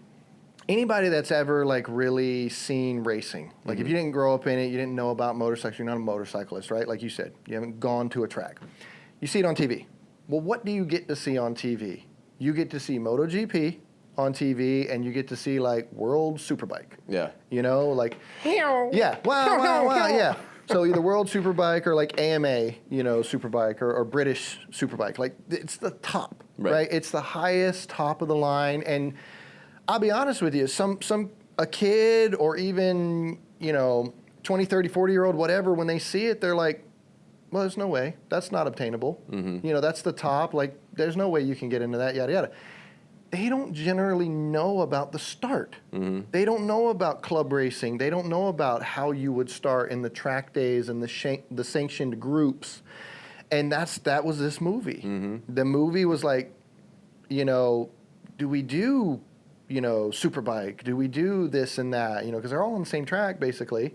anybody that's ever like really seen racing, like if you didn't grow up in it, you didn't know about motorcycles, you're not a motorcyclist, right? Like you said, you haven't gone to a track. You see it on TV. Well, what do you get to see on TV? You get to see MotoGP on TV, and you get to see like World Superbike. Yeah. Like, yeah, wow, yeah. So either World Superbike or like AMA, Superbike or British Superbike. Like, it's the top, right? It's the highest top of the line. And I'll be honest with you, a kid or even, 20, 30, 40-year-old, whatever, when they see it, they're like, well, there's no way. That's not obtainable. That's the top. Like, there's no way you can get into that, yada, yada. They don't generally know about the start. They don't know about club racing. They don't know about how you would start in the track days and the sanctioned groups. And that was this movie. The movie was like, do we do, Superbike? Do we do this and that? Because they're all on the same track, basically.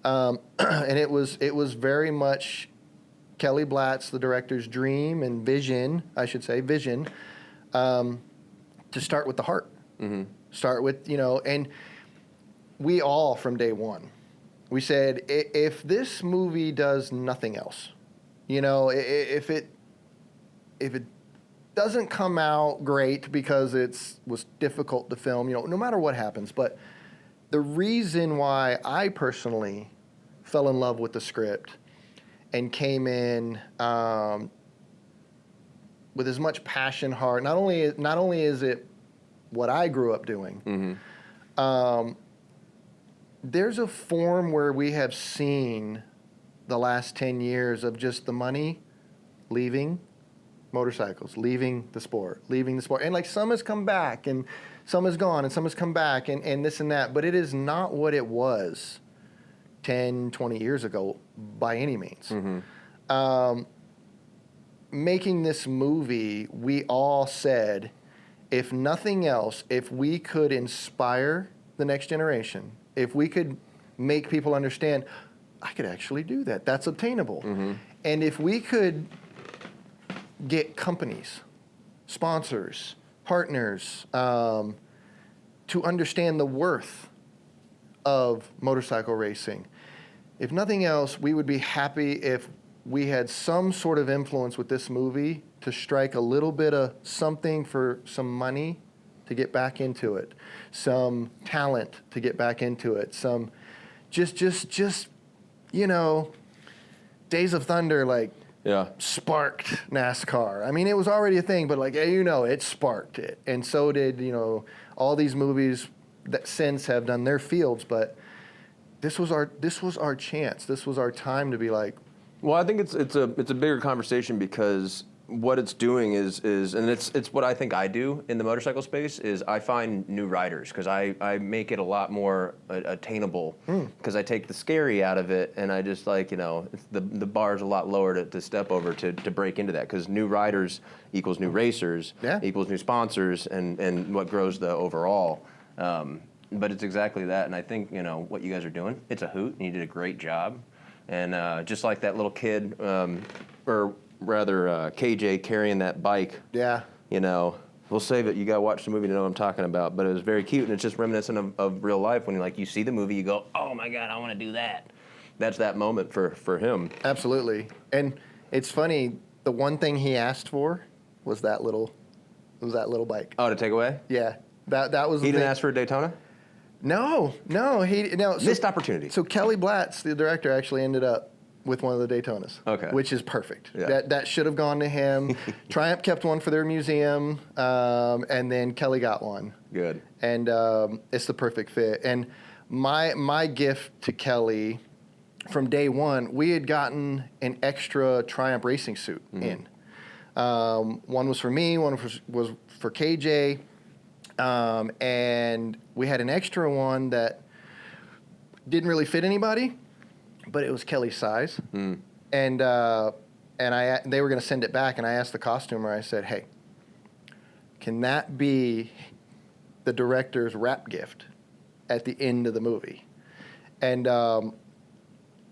And it was very much Kelly Blatt's, the director's dream and vision, to start with the heart. Start with, and we all from day one, we said, if this movie does nothing else, if it doesn't come out great because was difficult to film, no matter what happens, but the reason why I personally fell in love with the script and came in with as much passion, heart. Not only is it what I grew up doing, there's a form where we have seen the last 10 years of just the money leaving motorcycles, leaving the sport. And like some has come back and some has gone and some has come back and this and that, but it is not what it was 10, 20 years ago by any means. Making this movie, we all said, if nothing else, if we could inspire the next generation, if we could make people understand, I could actually do that. That's obtainable. And if we could get companies, sponsors, partners, to understand the worth of motorcycle racing, if nothing else, we would be happy if we had some sort of influence with this movie to strike a little bit of something for some money to get back into it, some talent to get back into it, some just you know, Days of Thunder sparked NASCAR. I mean, it was already a thing, but it sparked it, and so did all these movies that since have done their fields. But this was our chance. This was our time to be like. Well, I think it's a bigger conversation because what it's doing is and it's what I think I do in the motorcycle space is I find new riders because I make it a lot more attainable because I take the scary out of it and I just the bar's a lot lower to step over to break into that because new riders equals new racers equals new sponsors and what grows the overall. But it's exactly that, and I think what you guys are doing, it's a hoot, and you did a great job, and just like that little kid, or rather KJ carrying that bike. Yeah. We'll save it. You got to watch the movie to know what I'm talking about. But it was very cute, and it's just reminiscent of real life. When you see the movie, you go, "Oh my God, I want to do that." That's that moment for him. Absolutely, and it's funny. The one thing he asked for was that little bike. Oh, to take away? Yeah, that was. He didn't ask for a Daytona? No. Missed opportunity. So Kelly Blatz, the director, actually ended up with one of the Daytonas. Okay. Which is perfect. Yeah. That should have gone to him. Triumph kept one for their museum, and then Kelly got one. Good. And it's the perfect fit. And my gift to Kelly, from day one, we had gotten an extra Triumph racing suit in. One was for me, one was for KJ. And we had an extra one that didn't really fit anybody, but it was Kelly's size. And they were going to send it back, and I asked the costumer, I said, "Hey, can that be the director's wrap gift at the end of the movie?" And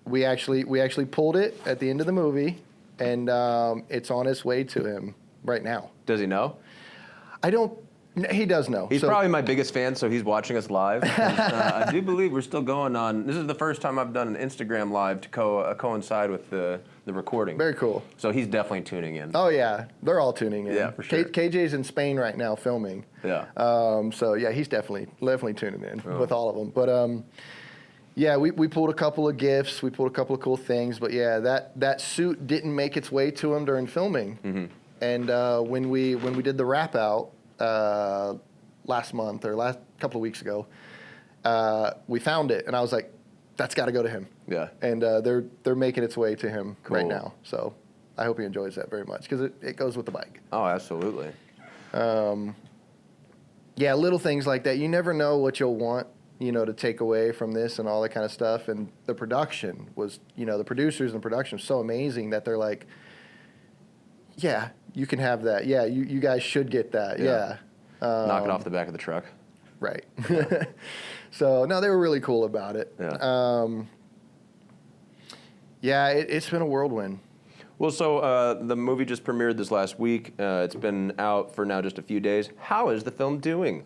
we actually pulled it at the end of the movie, and it's on its way to him right now. Does he know? He does know. He's probably my biggest fan, so he's watching us live. I do believe we're still going on. This is the first time I've done an Instagram live to coincide with the recording. Very cool. So he's definitely tuning in. Oh, yeah. They're all tuning in. Yeah, for sure. KJ's in Spain right now filming. Yeah. So, yeah, he's definitely tuning in with all of them. But, yeah, we pulled a couple of gifts. We pulled a couple of cool things. But, yeah, that suit didn't make its way to him during filming. And when we did the wrap out, last month or last couple of weeks ago, we found it, and I was like, "That's got to go to him." Yeah. And they're making its way to him Cool. right now. So I hope he enjoys that very much because it goes with the bike. Oh, absolutely. Yeah, little things like that. You never know what you'll want, to take away from this and all that kind of stuff. And the production was, the producers and the production was so amazing that they're like, "Yeah, you can have that. Yeah, you guys should get that. Yeah." Knock it off the back of the truck. Right. So, no, they were really cool about it. Yeah. It's been a whirlwind. Well, so the movie just premiered this last week. It's been out for now just a few days. How is the film doing?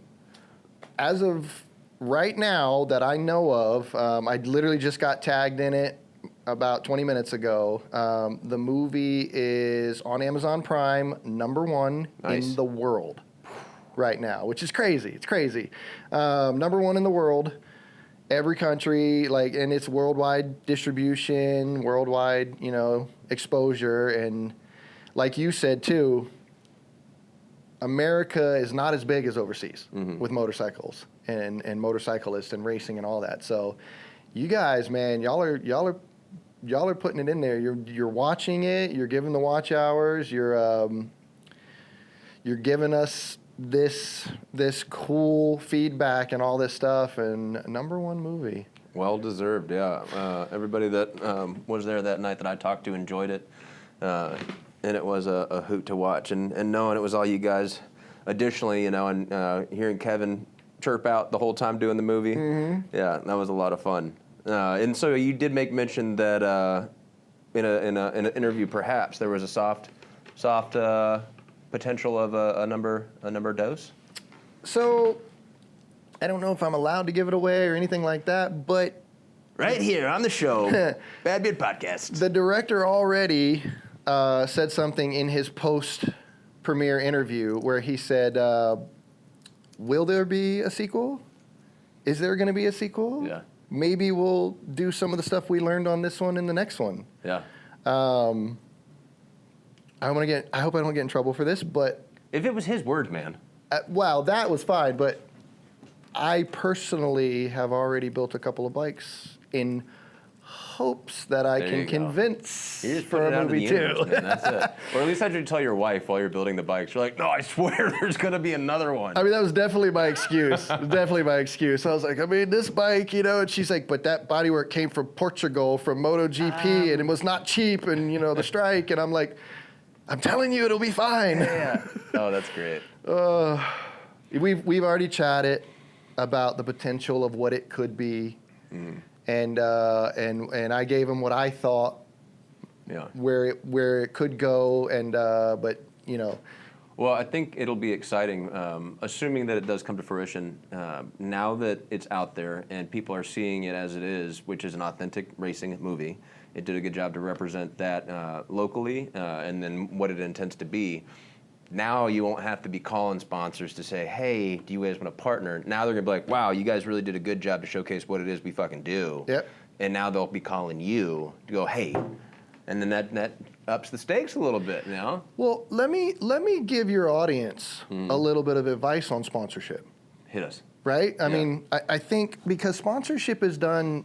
As of right now that I know of, I literally just got tagged in it about 20 minutes ago. The movie is on Amazon Prime, #1 in the world right now, which is crazy. It's crazy. #1 in the world, every country, and it's worldwide distribution, worldwide, exposure. And like you said too, America is not as big as overseas with motorcycles and motorcyclists and racing and all that. So you guys, man, y'all are putting it in there. You're watching it. You're giving the watch hours. You're giving us this cool feedback and all this stuff. And #1 movie. Well deserved, yeah. Everybody that was there that night that I talked to enjoyed it, and it was a hoot to watch. And knowing it was all you guys, additionally, and hearing Kevin chirp out the whole time doing the movie, yeah, that was a lot of fun. And so you did make mention that in an interview, perhaps there was a soft potential of a number dose. So I don't know if I'm allowed to give it away or anything like that, but Right here on the show, Bad Beard Podcast. The director already said something in his post-premiere interview where he said, will there be a sequel? Is there going to be a sequel? Yeah. Maybe we'll do some of the stuff we learned on this one in the next one. Yeah. I hope I don't get in trouble for this, but If it was his words, man. wow, that was fine. But I personally have already built a couple of bikes in hopes that I There can you go. convince You just for put it a out into movie the too. universe, man. That's it. Or at least I should tell your wife while you're building the bikes. You're like, no, I swear there's going to be another one. I mean, that was definitely my excuse. I was like, I mean, this bike, and she's like, but that bodywork came from Portugal, from MotoGP, and it was not cheap, and, the strike. And I'm like, I'm telling you, it'll be fine. Yeah. Oh, that's great. We've already chatted about the potential of what it could be. And I gave him what I thought where it could go, but. Well, I think it'll be exciting, assuming that it does come to fruition. Now that it's out there and people are seeing it as it is, which is an authentic racing movie, it did a good job to represent that locally and then what it intends to be. Now you won't have to be calling sponsors to say, hey, do you guys want to partner? Now they're going to be like, wow, you guys really did a good job to showcase what it is we fucking do. Yep. And now they'll be calling you to go, hey. And then that ups the stakes a little bit, Well, let me give your audience a little bit of advice on sponsorship. Hit us. Right? I mean, I think because sponsorship is done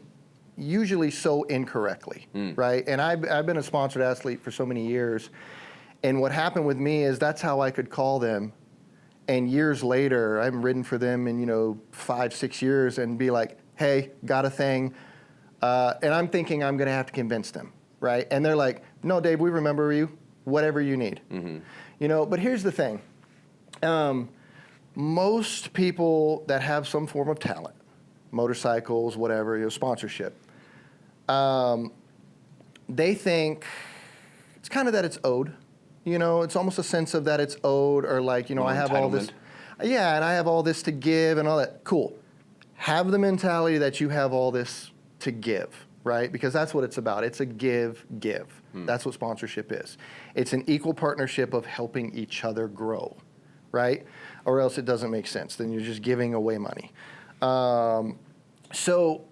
usually so incorrectly, right? And I've been a sponsored athlete for so many years. And what happened with me is that's how I could call them. And years later, I haven't ridden for them in, 5-6 years and be like, hey, got a thing. And I'm thinking I'm going to have to convince them, right? And they're like, no, Dave, we remember you, whatever you need. But here's the thing. Most people that have some form of talent, motorcycles, whatever, sponsorship, they think it's kind of that it's owed. It's almost a sense of that it's owed, or like, I have all this. Yeah, and I have all this to give and all that. Cool. Have the mentality that you have all this to give, right? Because that's what it's about. It's a give. That's what sponsorship is. It's an equal partnership of helping each other grow, right? Or else it doesn't make sense. Then you're just giving away money. So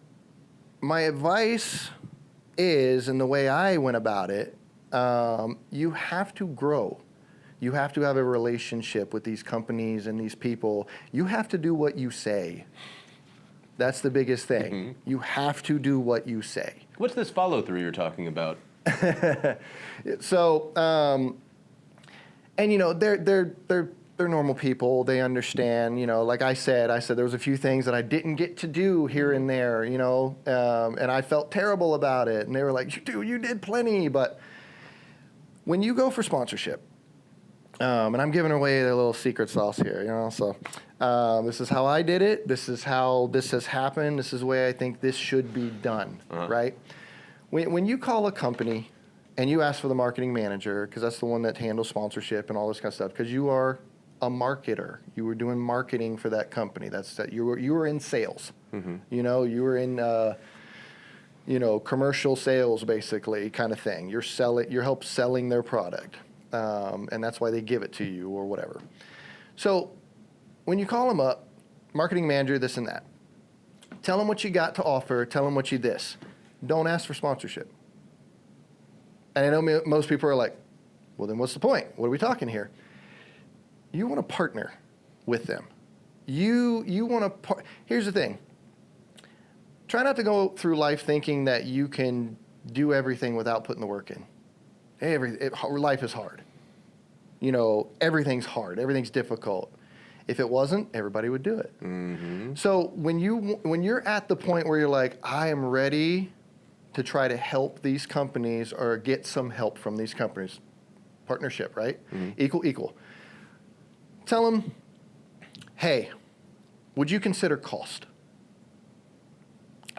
my advice is, and the way I went about it, you have to grow. You have to have a relationship with these companies and these people. You have to do what you say. That's the biggest thing. You have to do what you say. What's this follow-through you're talking about? So, and they're normal people. They understand. Like I said there was a few things that I didn't get to do here and there. And I felt terrible about it. And they were like, "Dude, you did plenty." But when you go for sponsorship, and I'm giving away a little secret sauce here, so this is how I did it. This is how this has happened. This is the way I think this should be done, right? When you call a company and you ask for the marketing manager, because that's the one that handles sponsorship and all this kind of stuff, because you are a marketer. You were doing marketing for that company. You were in sales. You were in commercial sales, basically, kind of thing. You're help selling their product, and that's why they give it to you or whatever. So when you call them up, marketing manager, this and that, tell them what you got to offer. Tell them what you this. Don't ask for sponsorship. And I know most people are like, well, then what's the point? What are we talking here? You want to partner with them. You want to here's the thing. Try not to go through life thinking that you can do everything without putting the work in. Life is hard. Everything's hard. Everything's difficult. If it wasn't, everybody would do it. So when you're at the point where you're like, I am ready to try to help these companies or get some help from these companies, partnership, right? Equal. Tell them, hey, would you consider cost?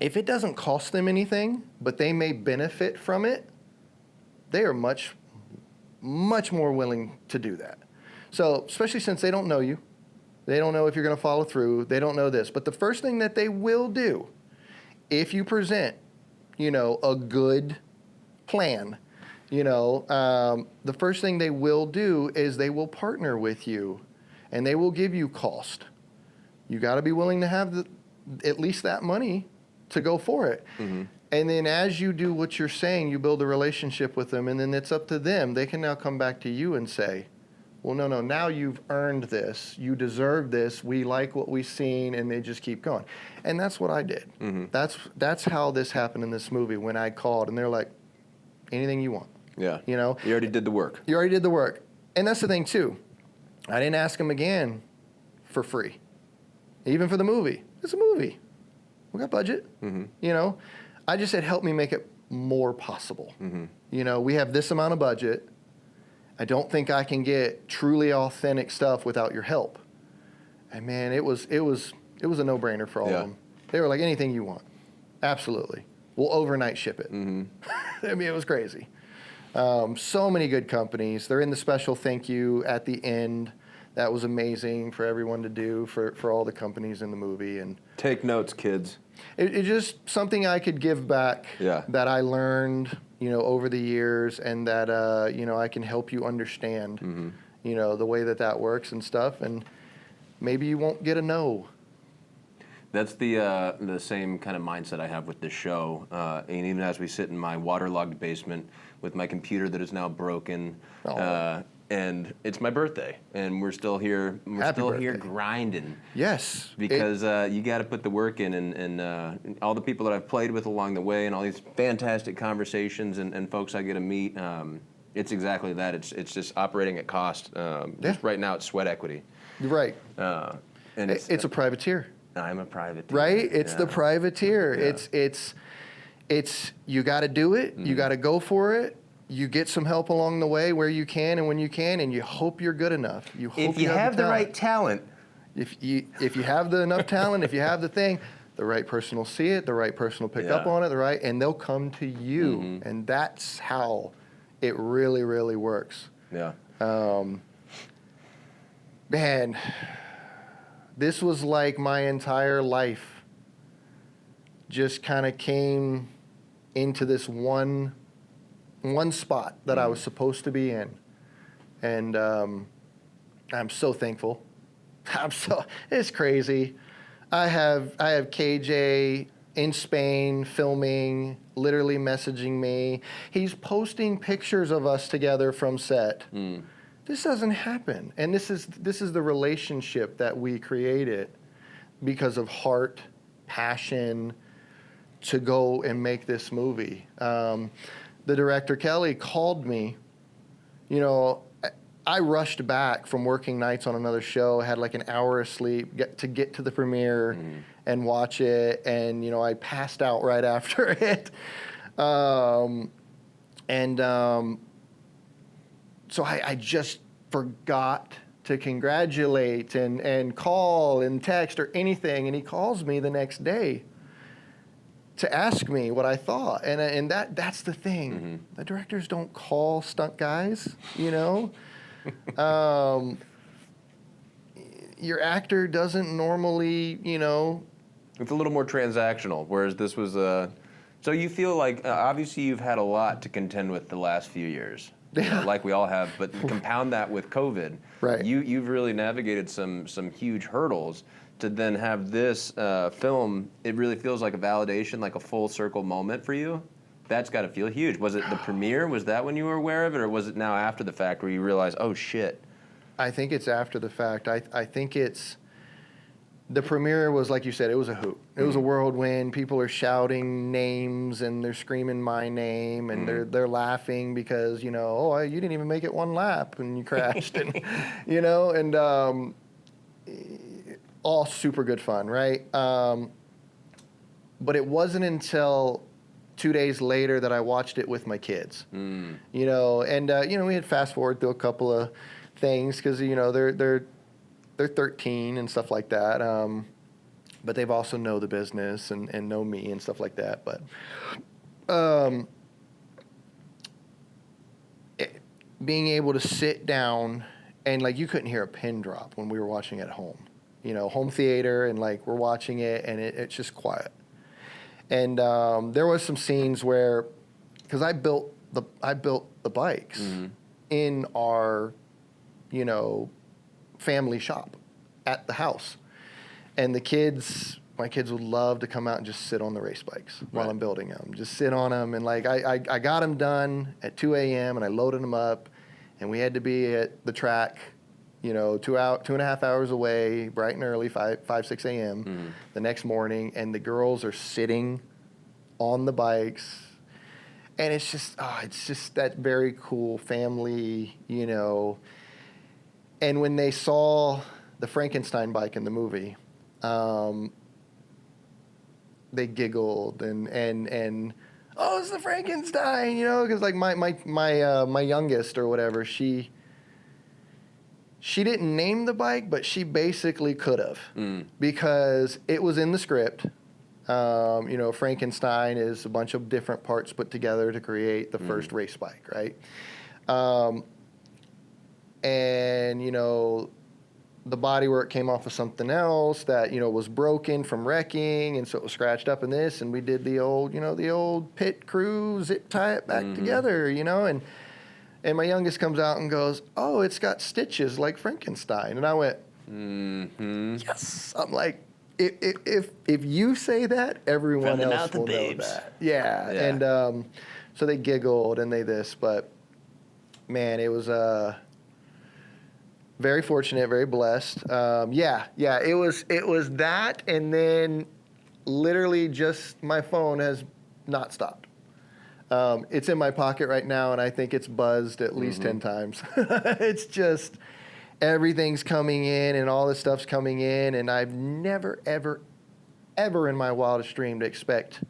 If it doesn't cost them anything, but they may benefit from it, they are much, much more willing to do that. So, especially since they don't know you, they don't know if you're going to follow through, they don't know this. But the first thing that they will do, if you present a good plan. The first thing they will do is they will partner with you, and they will give you cost. You got to be willing to have at least that money to go for it. Mm-hmm. And then as you do what you're saying, you build a relationship with them, and then it's up to them. They can now come back to you and say, well, no, now you've earned this. You deserve this. We like what we've seen, and they just keep going. And that's what I did. Mm-hmm. That's how this happened in this movie when I called, and they're like, anything you want. Yeah. You already did the work. You already did the work. And that's the thing, too. I didn't ask them again for free. Even for the movie. It's a movie. We got budget. Mm-hmm. I just said, help me make it more possible. Mm-hmm. We have this amount of budget. I don't think I can get truly authentic stuff without your help. And man, it was a no-brainer for all of them. They were like, anything you want. Absolutely. We'll overnight ship it. Mm-hmm. I mean, it was crazy. So many good companies. They're in the special thank you at the end. That was amazing for everyone to do, for all the companies in the movie. And take notes, kids. It's just something I could give back that I learned, over the years, and that, I can help you understand, the way that works and stuff. And maybe you won't get a no. That's the same kind of mindset I have with this show. And even as we sit in my waterlogged basement with my computer that is now broken, and it's my birthday, and we're still here. We're still here grinding. Yes, because you got to put the work in, and all the people that I've played with along the way, and all these fantastic conversations and folks I get to meet. It's exactly that. It's just operating at cost. Just right now, it's sweat equity. You're right. And it's a privateer. I'm a privateer. Right? It's the privateer. Yeah. It's you got to do it. Mm-hmm. You got to go for it. You get some help along the way where you can and when you can, and you hope you're good enough. If you have the right talent. If you have enough talent, if you have the thing, the right person will see it, the right person will pick up on it, and they'll come to you. Mm-hmm. And that's how it really, really works. Yeah. Man, this was like my entire life just kind of came into this one spot that I was supposed to be in. And I'm so thankful. It's crazy. I have KJ in Spain filming, literally messaging me. He's posting pictures of us together from set. This doesn't happen. And this is the relationship that we created because of heart, passion to go and make this movie. The director, Kelly, called me. I rushed back from working nights on another show, had like an hour of sleep to get to the premiere and watch it. And, I passed out right after it. So I just forgot to congratulate and call and text or anything. And he calls me the next day to ask me what I thought. And that's the thing. Mm-hmm. The directors don't call stunt guys, Your actor doesn't normally, It's a little more transactional, whereas this was so you feel like, obviously you've had a lot to contend with the last few years. Like we all have, but compound that with COVID. Right. You've really navigated some huge hurdles to then have this film. It really feels like a validation, like a full circle moment for you. That's got to feel huge. Was it the premiere? Was that when you were aware of it, or was it now after the fact where you realize, oh shit? I think it's after the fact. I think it's the premiere was, like you said, it was a hoot. It was a whirlwind. People are shouting names and they're screaming my name and they're laughing because, you didn't even make it one lap and you crashed and, all super good fun, right? But it wasn't until 2 days later that I watched it with my kids, we had fast forward through a couple of things because, they're 13 and stuff like that. But they've also know the business and know me and stuff like that. But being able to sit down and you couldn't hear a pin drop when we were watching at home, home theater, and we're watching it and it's just quiet. And there was some scenes where, because I built the bikes in our, family shop at the house, and my kids would love to come out and just sit on the race bikes while I'm building them, just sit on them, and like I got them done at 2 a.m. and I loaded them up, and we had to be at the track, 2.5 hours away, bright and early, 6 a.m. The next morning, and the girls are sitting on the bikes, and it's just that very cool family, And when they saw the Frankenstein bike in the movie, they giggled and oh, it's the Frankenstein, because like my youngest or whatever, she didn't name the bike, but she basically could have because it was in the script. Frankenstein is a bunch of different parts put together to create the first race bike, right? And the bodywork came off of something else that was broken from wrecking, and so it was scratched up in this. And we did the old pit crew zip tie it back together, And my youngest comes out and goes, "Oh, it's got stitches like Frankenstein." And I went, "Yes." I'm like, if you say that, everyone else will know that. Yeah. And so they giggled and but man, it was very fortunate, very blessed. It was that, and then literally just my phone has not stopped. It's in my pocket right now, and I think it's buzzed at least 10 times. It's just everything's coming in, and all this stuff's coming in, and I've never, ever, ever in my wildest dream to expect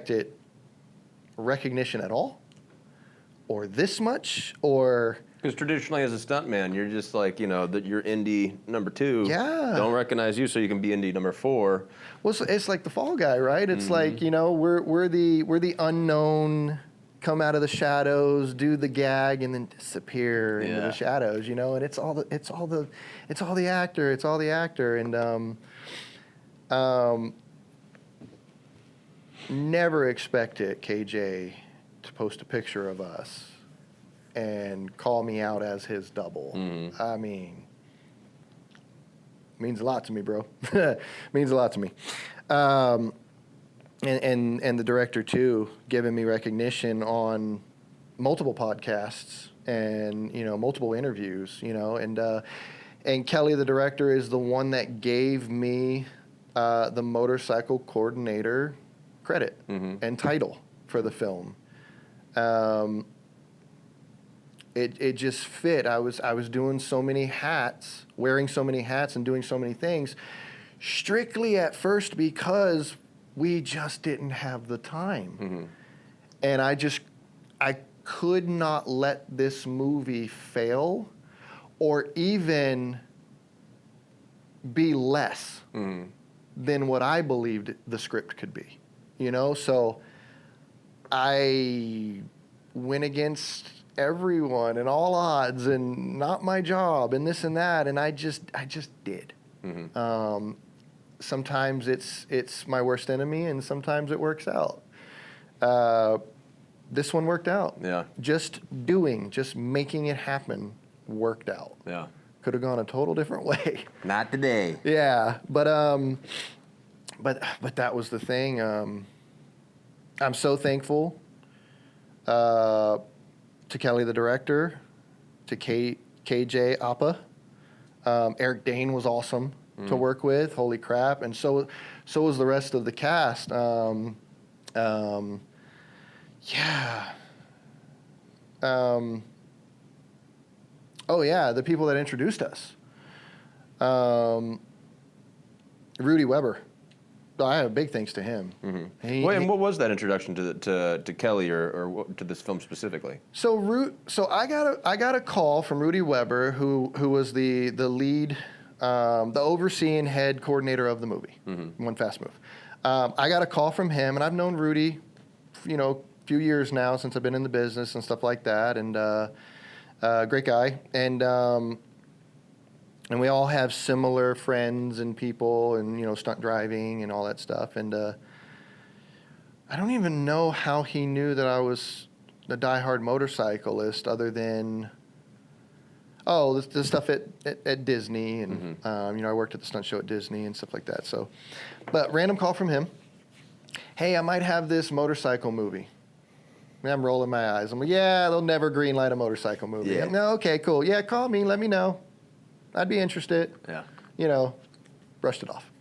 it recognition at all, or this much, or... Because traditionally, as a stuntman, you're just like, that you're indie number 2. Yeah. Don't recognize you, so you can be indie number 4. Well, it's like the fall guy, right? It's like, we're the unknown, come out of the shadows, do the gag, and then disappear into the shadows, And it's all the actor, and never expected KJ to post a picture of us and call me out as his double. I mean, means a lot to me, bro. Means a lot to me. And the director too, giving me recognition on multiple podcasts and multiple interviews. And Kelly, the director, is the one that gave me the motorcycle coordinator credit and title for the film. It just fit. I was doing so many hats, wearing so many hats, and doing so many things, strictly at first because we just didn't have the time. And I could not let this movie fail or even be less than what I believed the script could be. So I went against everyone and all odds and not my job and this and that, and I just did. Sometimes it's my worst enemy, and sometimes it works out. This one worked out. Yeah. Just making it happen worked out. Yeah. Could have gone a total different way. Not today. Yeah, but that was the thing. I'm so thankful to Kelly, the director, to KJ Appa. Eric Dane was awesome to work with. Holy crap. And so was the rest of the cast. The people that introduced us. Rudy Weber. I have big thanks to him. And what was that introduction to Kelly or to this film specifically? So I got a call from Rudy Weber, who was the lead, the overseeing head coordinator of the movie, One Fast Move. I got a call from him, and I've known Rudy, a few years now since I've been in the business and stuff like that, and great guy, and we all have similar friends and people and, stunt driving and all that stuff. And I don't even know how he knew that I was a diehard motorcyclist other than, the stuff at Disney. And, I worked at the stunt show at Disney and stuff like that. So, but random call from him. Hey, I might have this motorcycle movie. And I'm rolling my eyes. I'm like, yeah, they'll never green light a motorcycle movie. Yeah. No, okay, cool. Yeah, call me, let me know. I'd be interested. Yeah. Brushed it off.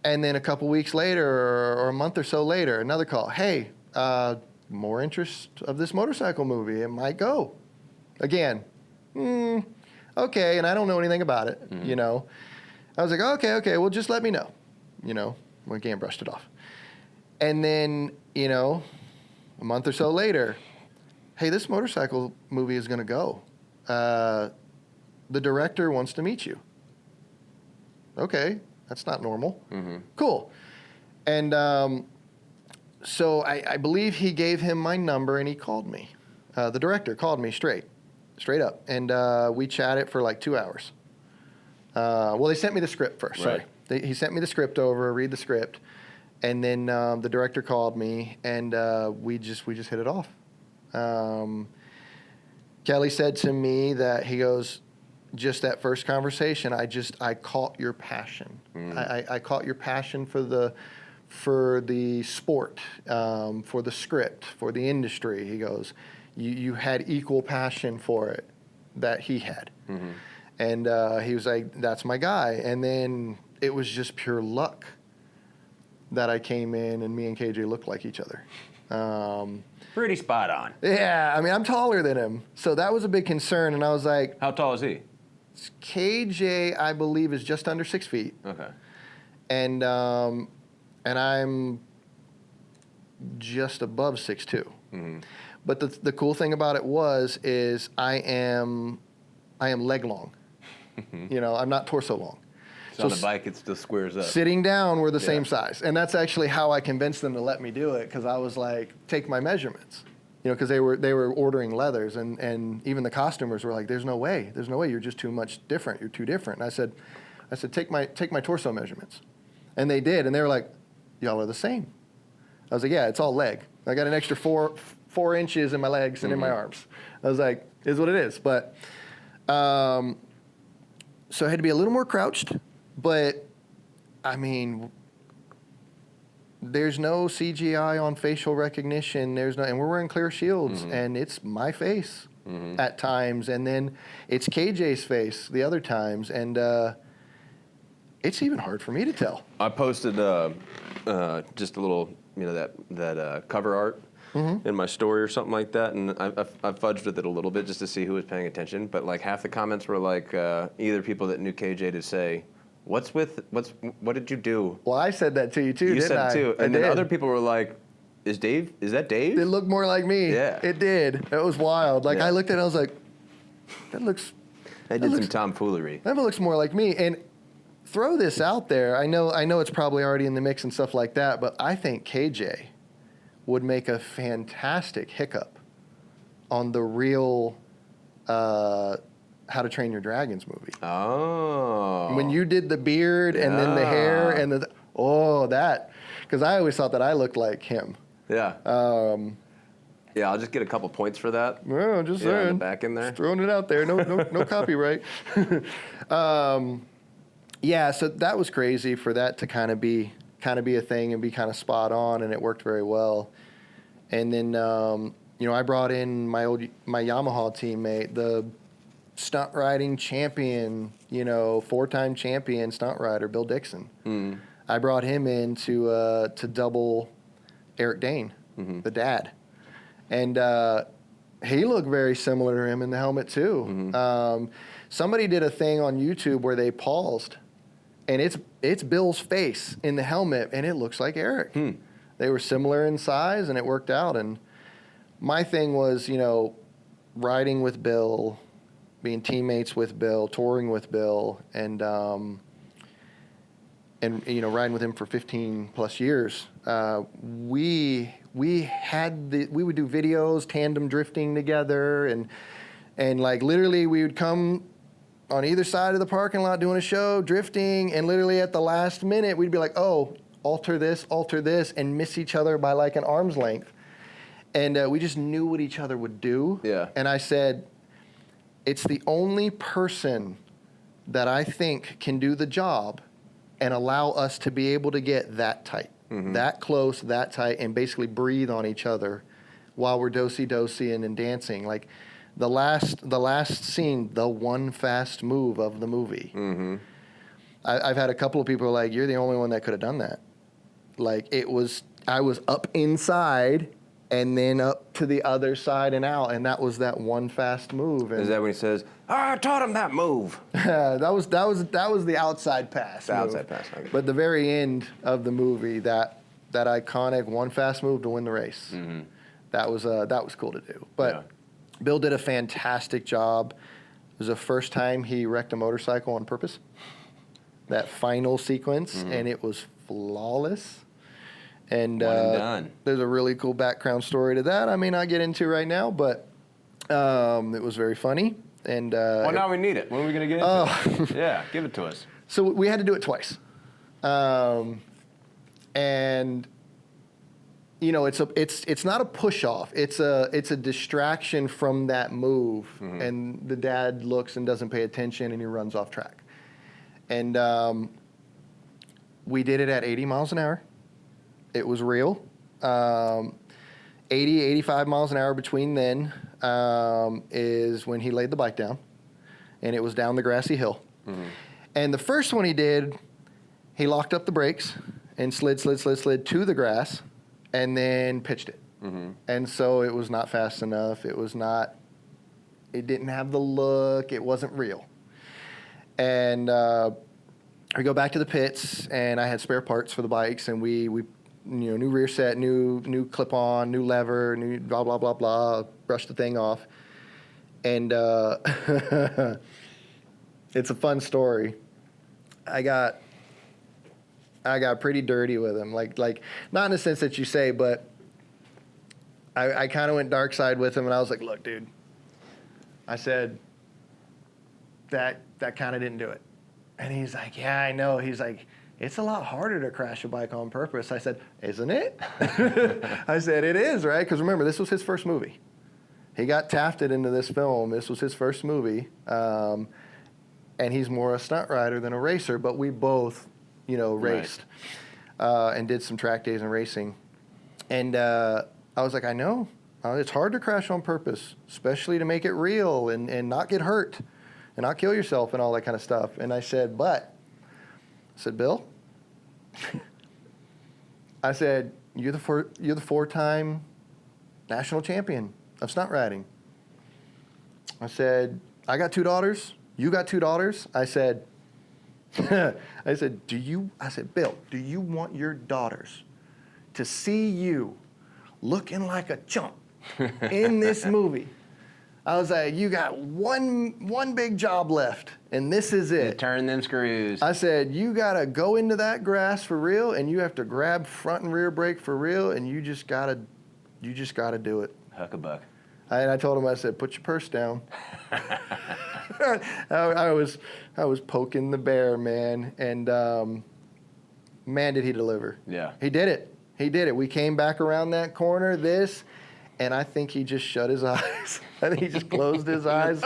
And then a couple weeks later or a month or so later, another call. Hey, more interest of this motorcycle movie. It might go. Again, okay, and I don't know anything about it, I was like, okay, well, just let me know. Again, brushed it off. And then, a month or so later, hey, this motorcycle movie is going to go. The director wants to meet you. Okay, that's not normal. Cool. And so I believe he gave him my number and he called me. The director called me straight up. And we chatted for like 2 hours. Well, they sent me the script first, Right. sorry. He sent me the script over, read the script. And then the director called me and we just hit it off. Kelly said to me that he goes, just that first conversation, I caught your passion. I caught your passion for the sport, for the script, for the industry. He goes, you had equal passion for it that he had. And he was like, that's my guy. And then it was just pure luck that I came in and me and KJ looked like each other. Pretty spot on. Yeah, I mean, I'm taller than him. So that was a big concern. And I was like, How tall is he? KJ, I believe, is just under 6 feet. Okay. And I'm just above 6'2". But the cool thing about it is I am leg long. I'm not torso long. So on the bike, it still squares up. Sitting down, we're the same size. And that's actually how I convinced them to let me do it, because I was like, take my measurements. Because they were ordering leathers, and even the costumers were like, there's no way, you're just too much different, you're too different. And I said, take my torso measurements. And they did, and they were like, y'all are the same. I was like, yeah, it's all leg. I got an extra four inches in my legs and in my arms. I was like, is what it is. But, so I had to be a little more crouched, but I mean, there's no CGI on facial recognition. And we're wearing clear shields, and it's my face at times, and then it's KJ's face the other times, and it's even hard for me to tell. I posted just a little, that cover art in my story or something like that, and I fudged with it a little bit just to see who was paying attention. But like half the comments were like either people that knew KJ to say, what did you do? Well, I said that to you too, You didn't said I? it too, and I then did. other people were like, is that Dave? It looked more like me. Yeah. It did. It was wild. Like, Yeah. I looked at it, I was like, I did some tomfoolery. that looks more like me. And throw this out there. I know it's probably already in the mix and stuff like that, but I think KJ would make a fantastic Hiccup on the real How to Train Your Dragons movie. Oh. When you did the beard and then the hair and because I always thought that I looked like him. Yeah. Yeah, I'll just get a couple points for that. Well, just In the saying. back in there. Just throwing it out there. No copyright. Yeah, so that was crazy for that to kind of be a thing and be kind of spot on, and it worked very well. And then I brought in my Yamaha teammate, the stunt riding champion, 4-time champion stunt rider, Bill Dixon. I brought him in to double Eric Dane, the dad. And he looked very similar to him in the helmet too. Somebody did a thing on YouTube where they paused, and it's Bill's face in the helmet, and it looks like Eric. They were similar in size, and it worked out. And my thing was, riding with Bill, being teammates with Bill, touring with Bill, and riding with him for 15 plus years. We would do videos, tandem drifting together, and like literally we would come on either side of the parking lot doing a show, drifting, and literally at the last minute we'd be like, oh, alter this, and miss each other by like an arm's length. And we just knew what each other would do. Yeah. And I said, it's the only person that I think can do the job and allow us to be able to get that tight, that close, that tight, and basically breathe on each other while we're do-si and dancing. Like the last scene, the one fast move of the movie. I've had a couple of people like, you're the only one that could have done that. Like I was up inside and then up to the other side and out, and that was that one fast move. And Is that when he says, I taught him that move? that was the outside pass. The move. outside pass. Okay. But the very end of the movie, that iconic one fast move to win the race, that was cool to do. But Bill did a fantastic job. It was the first time he wrecked a motorcycle on purpose. That final sequence, and it was flawless. And, One and done. There's a really cool background story to that I may not get into right now, but it was very funny. And Well, now we need it. When are we going to get into it? Yeah, give it to us. So we had to do it twice. And you know, it's not a push off. It's a distraction from that move. And the dad looks and doesn't pay attention and he runs off track. And we did it at 80 miles an hour. It was real. 80, 85 miles an hour between then is when he laid the bike down. And it was down the grassy hill. And the first one he did, he locked up the brakes and slid to the grass and then pitched it. And so it was not fast enough. It didn't have the look. It wasn't real. And we go back to the pits, and I had spare parts for the bikes, and we new rear set, new clip-on, new lever, new blah, blah, blah, blah, brushed the thing off. And it's a fun story. I got pretty dirty with him, like not in the sense that you say, but I kind of went dark side with him, and I was like, look, dude, I said, that kind of didn't do it. And he's like, yeah, I know. He's like, it's a lot harder to crash a bike on purpose. I said, isn't it? I said, it is, right? Because remember, this was his first movie. He got tafted into this film. This was his first movie. And he's more a stunt rider than a racer, but we both, raced and did some track days and racing. And I was like, I know. It's hard to crash on purpose, especially to make it real and not get hurt and not kill yourself and all that kind of stuff. And I said, Bill, I said, you're the four-time national champion of stunt riding. I said, I got 2 daughters. You got 2 daughters. I said, Bill, do you want your daughters to see you looking like a chump in this movie? I was like, you got one big job left, and this is it. Turn them screws. I said, you got to go into that grass for real, and you have to grab front and rear brake for real, and you just got to do it. Huck a buck. And I told him, I said, put your purse down. I was poking the bear, man, and man, did he deliver. Yeah. He did it. We came back around that corner, and I think he just shut his eyes. I think he just closed his eyes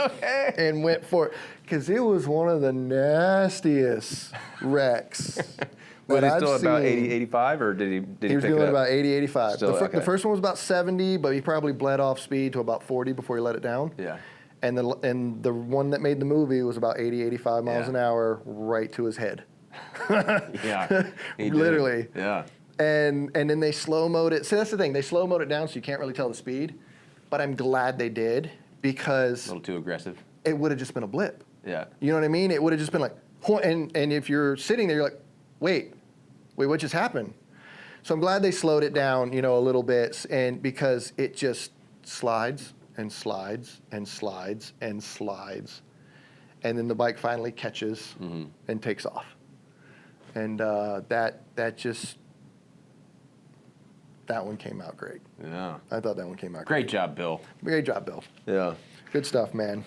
and went for it. Because it was one of the nastiest wrecks. Was he still about 80, 85, or did he pick it up? He was doing about 80, 85. Still, The first one was about 70, but he probably bled off speed to about 40 before he let it down. Yeah. And the one that made the movie was about 80, 85 miles an hour right to his head. Yeah. Literally. Yeah. And then they slow-moed it. So that's the thing. They slow-moed it down so you can't really tell the speed. But I'm glad they did because A little too aggressive. it would have just been a blip. Yeah. You know what I mean? It would have just been like, and if you're sitting there, you're like, wait, what just happened? So I'm glad they slowed it down, a little bit, and because it just slides and slides and slides and slides, and then the bike finally catches and takes off. And that one came out great. Yeah. I thought that one came out great. Great job, Bill. Great job, Bill. Yeah. Good stuff, man.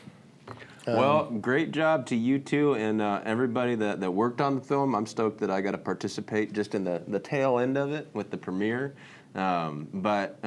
Well, great job to you two and everybody that worked on the film. I'm stoked that I got to participate just in the tail end of it with the premiere. But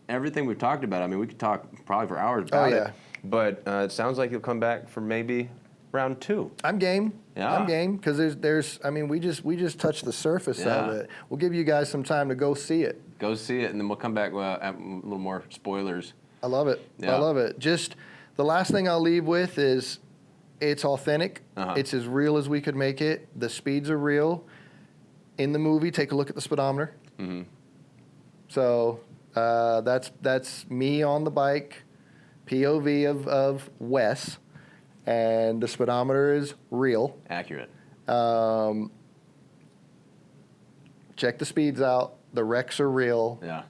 everything we've talked about, I mean, we could talk probably for hours about it. But it sounds like you'll come back for maybe round 2. I'm game. Yeah. I'm game because there's. I mean, we just touched the surface of it. We'll give you guys some time to go see it. Go see it, and then we'll come back at a little more spoilers. I love it. Yeah. I love it. Just the last thing I'll leave with is it's authentic. It's as real as we could make it. The speeds are real. In the movie, take a look at the speedometer. Mm-hmm. So that's me on the bike, POV of Wes, and the speedometer is real. Accurate. Check the speeds out. The wrecks are real. Yeah.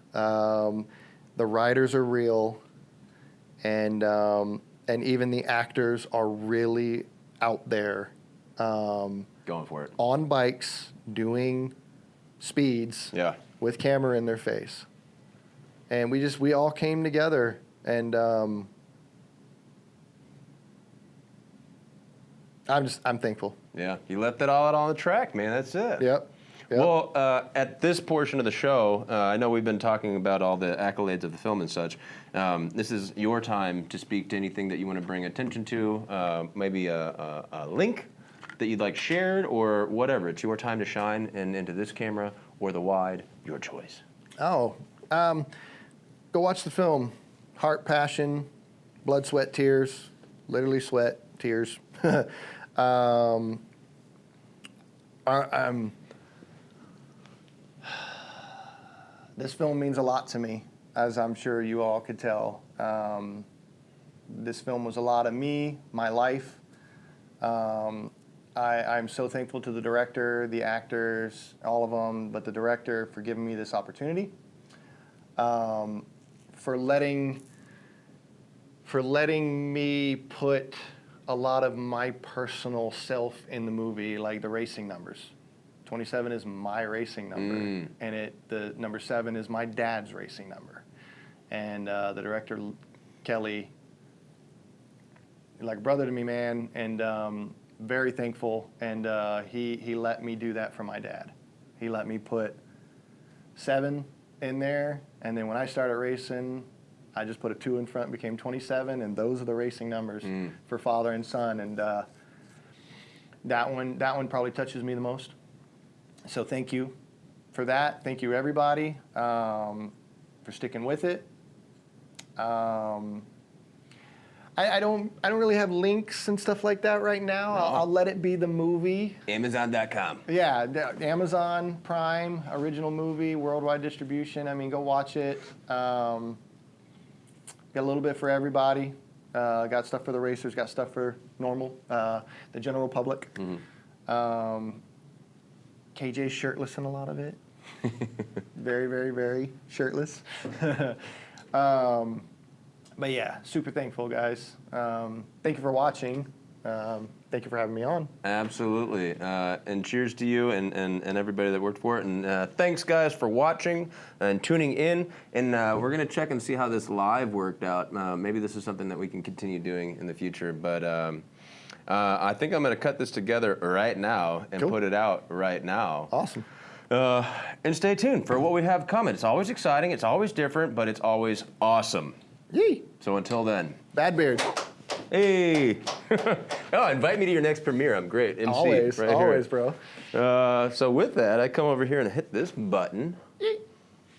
The riders are real, and even the actors are really out there. Going for it. On bikes, doing speeds. Yeah. With camera in their face, and we all came together, and I'm thankful. Yeah, you left it all out on the track, man. That's it. Yep. Well, at this portion of the show, I know we've been talking about all the accolades of the film and such. This is your time to speak to anything that you want to bring attention to, maybe a link that you'd like shared or whatever. It's your time to shine into this camera or the wide, your choice. Go watch the film. Heart, passion, blood, sweat, tears. Literally sweat, tears. This film means a lot to me, as I'm sure you all could tell. This film was a lot of me, my life. I'm so thankful to the director, the actors, all of them, but the director for giving me this opportunity, for letting me put a lot of my personal self in the movie, like the racing numbers. 27 is my racing number, and the number 7 is my dad's racing number. And the director, Kelly, like a brother to me, man, and very thankful. And he let me do that for my dad. He let me put 7 in there, and then when I started racing, I just put a 2 in front and became 27, and those are the racing numbers for father and son. And that one probably touches me the most. So thank you for that. Thank you, everybody, for sticking with it. I don't really have links and stuff like that right now. No. I'll let it be the movie. Amazon.com. Yeah, Amazon Prime, original movie, worldwide distribution. I mean, go watch it. Got a little bit for everybody. Got stuff for the racers. Got stuff for normal, the general public. KJ's shirtless in a lot of it. Very, very, very shirtless. But yeah, super thankful, guys. Thank you for watching. Thank you for having me on. Absolutely. And cheers to you and everybody that worked for it. And thanks, guys, for watching and tuning in. And we're going to check and see how this live worked out. Maybe this is something that we can continue doing in the future. But I think I'm going to cut this together right now and put it out right now. Awesome. And stay tuned for what we have coming. It's always exciting. It's always different, but it's always awesome. Yee. So until then. Bad Beard. Hey. Oh, invite me to your next premiere. I'm great. MC. Always, right always, here. bro. So with that, I come over here and hit this button.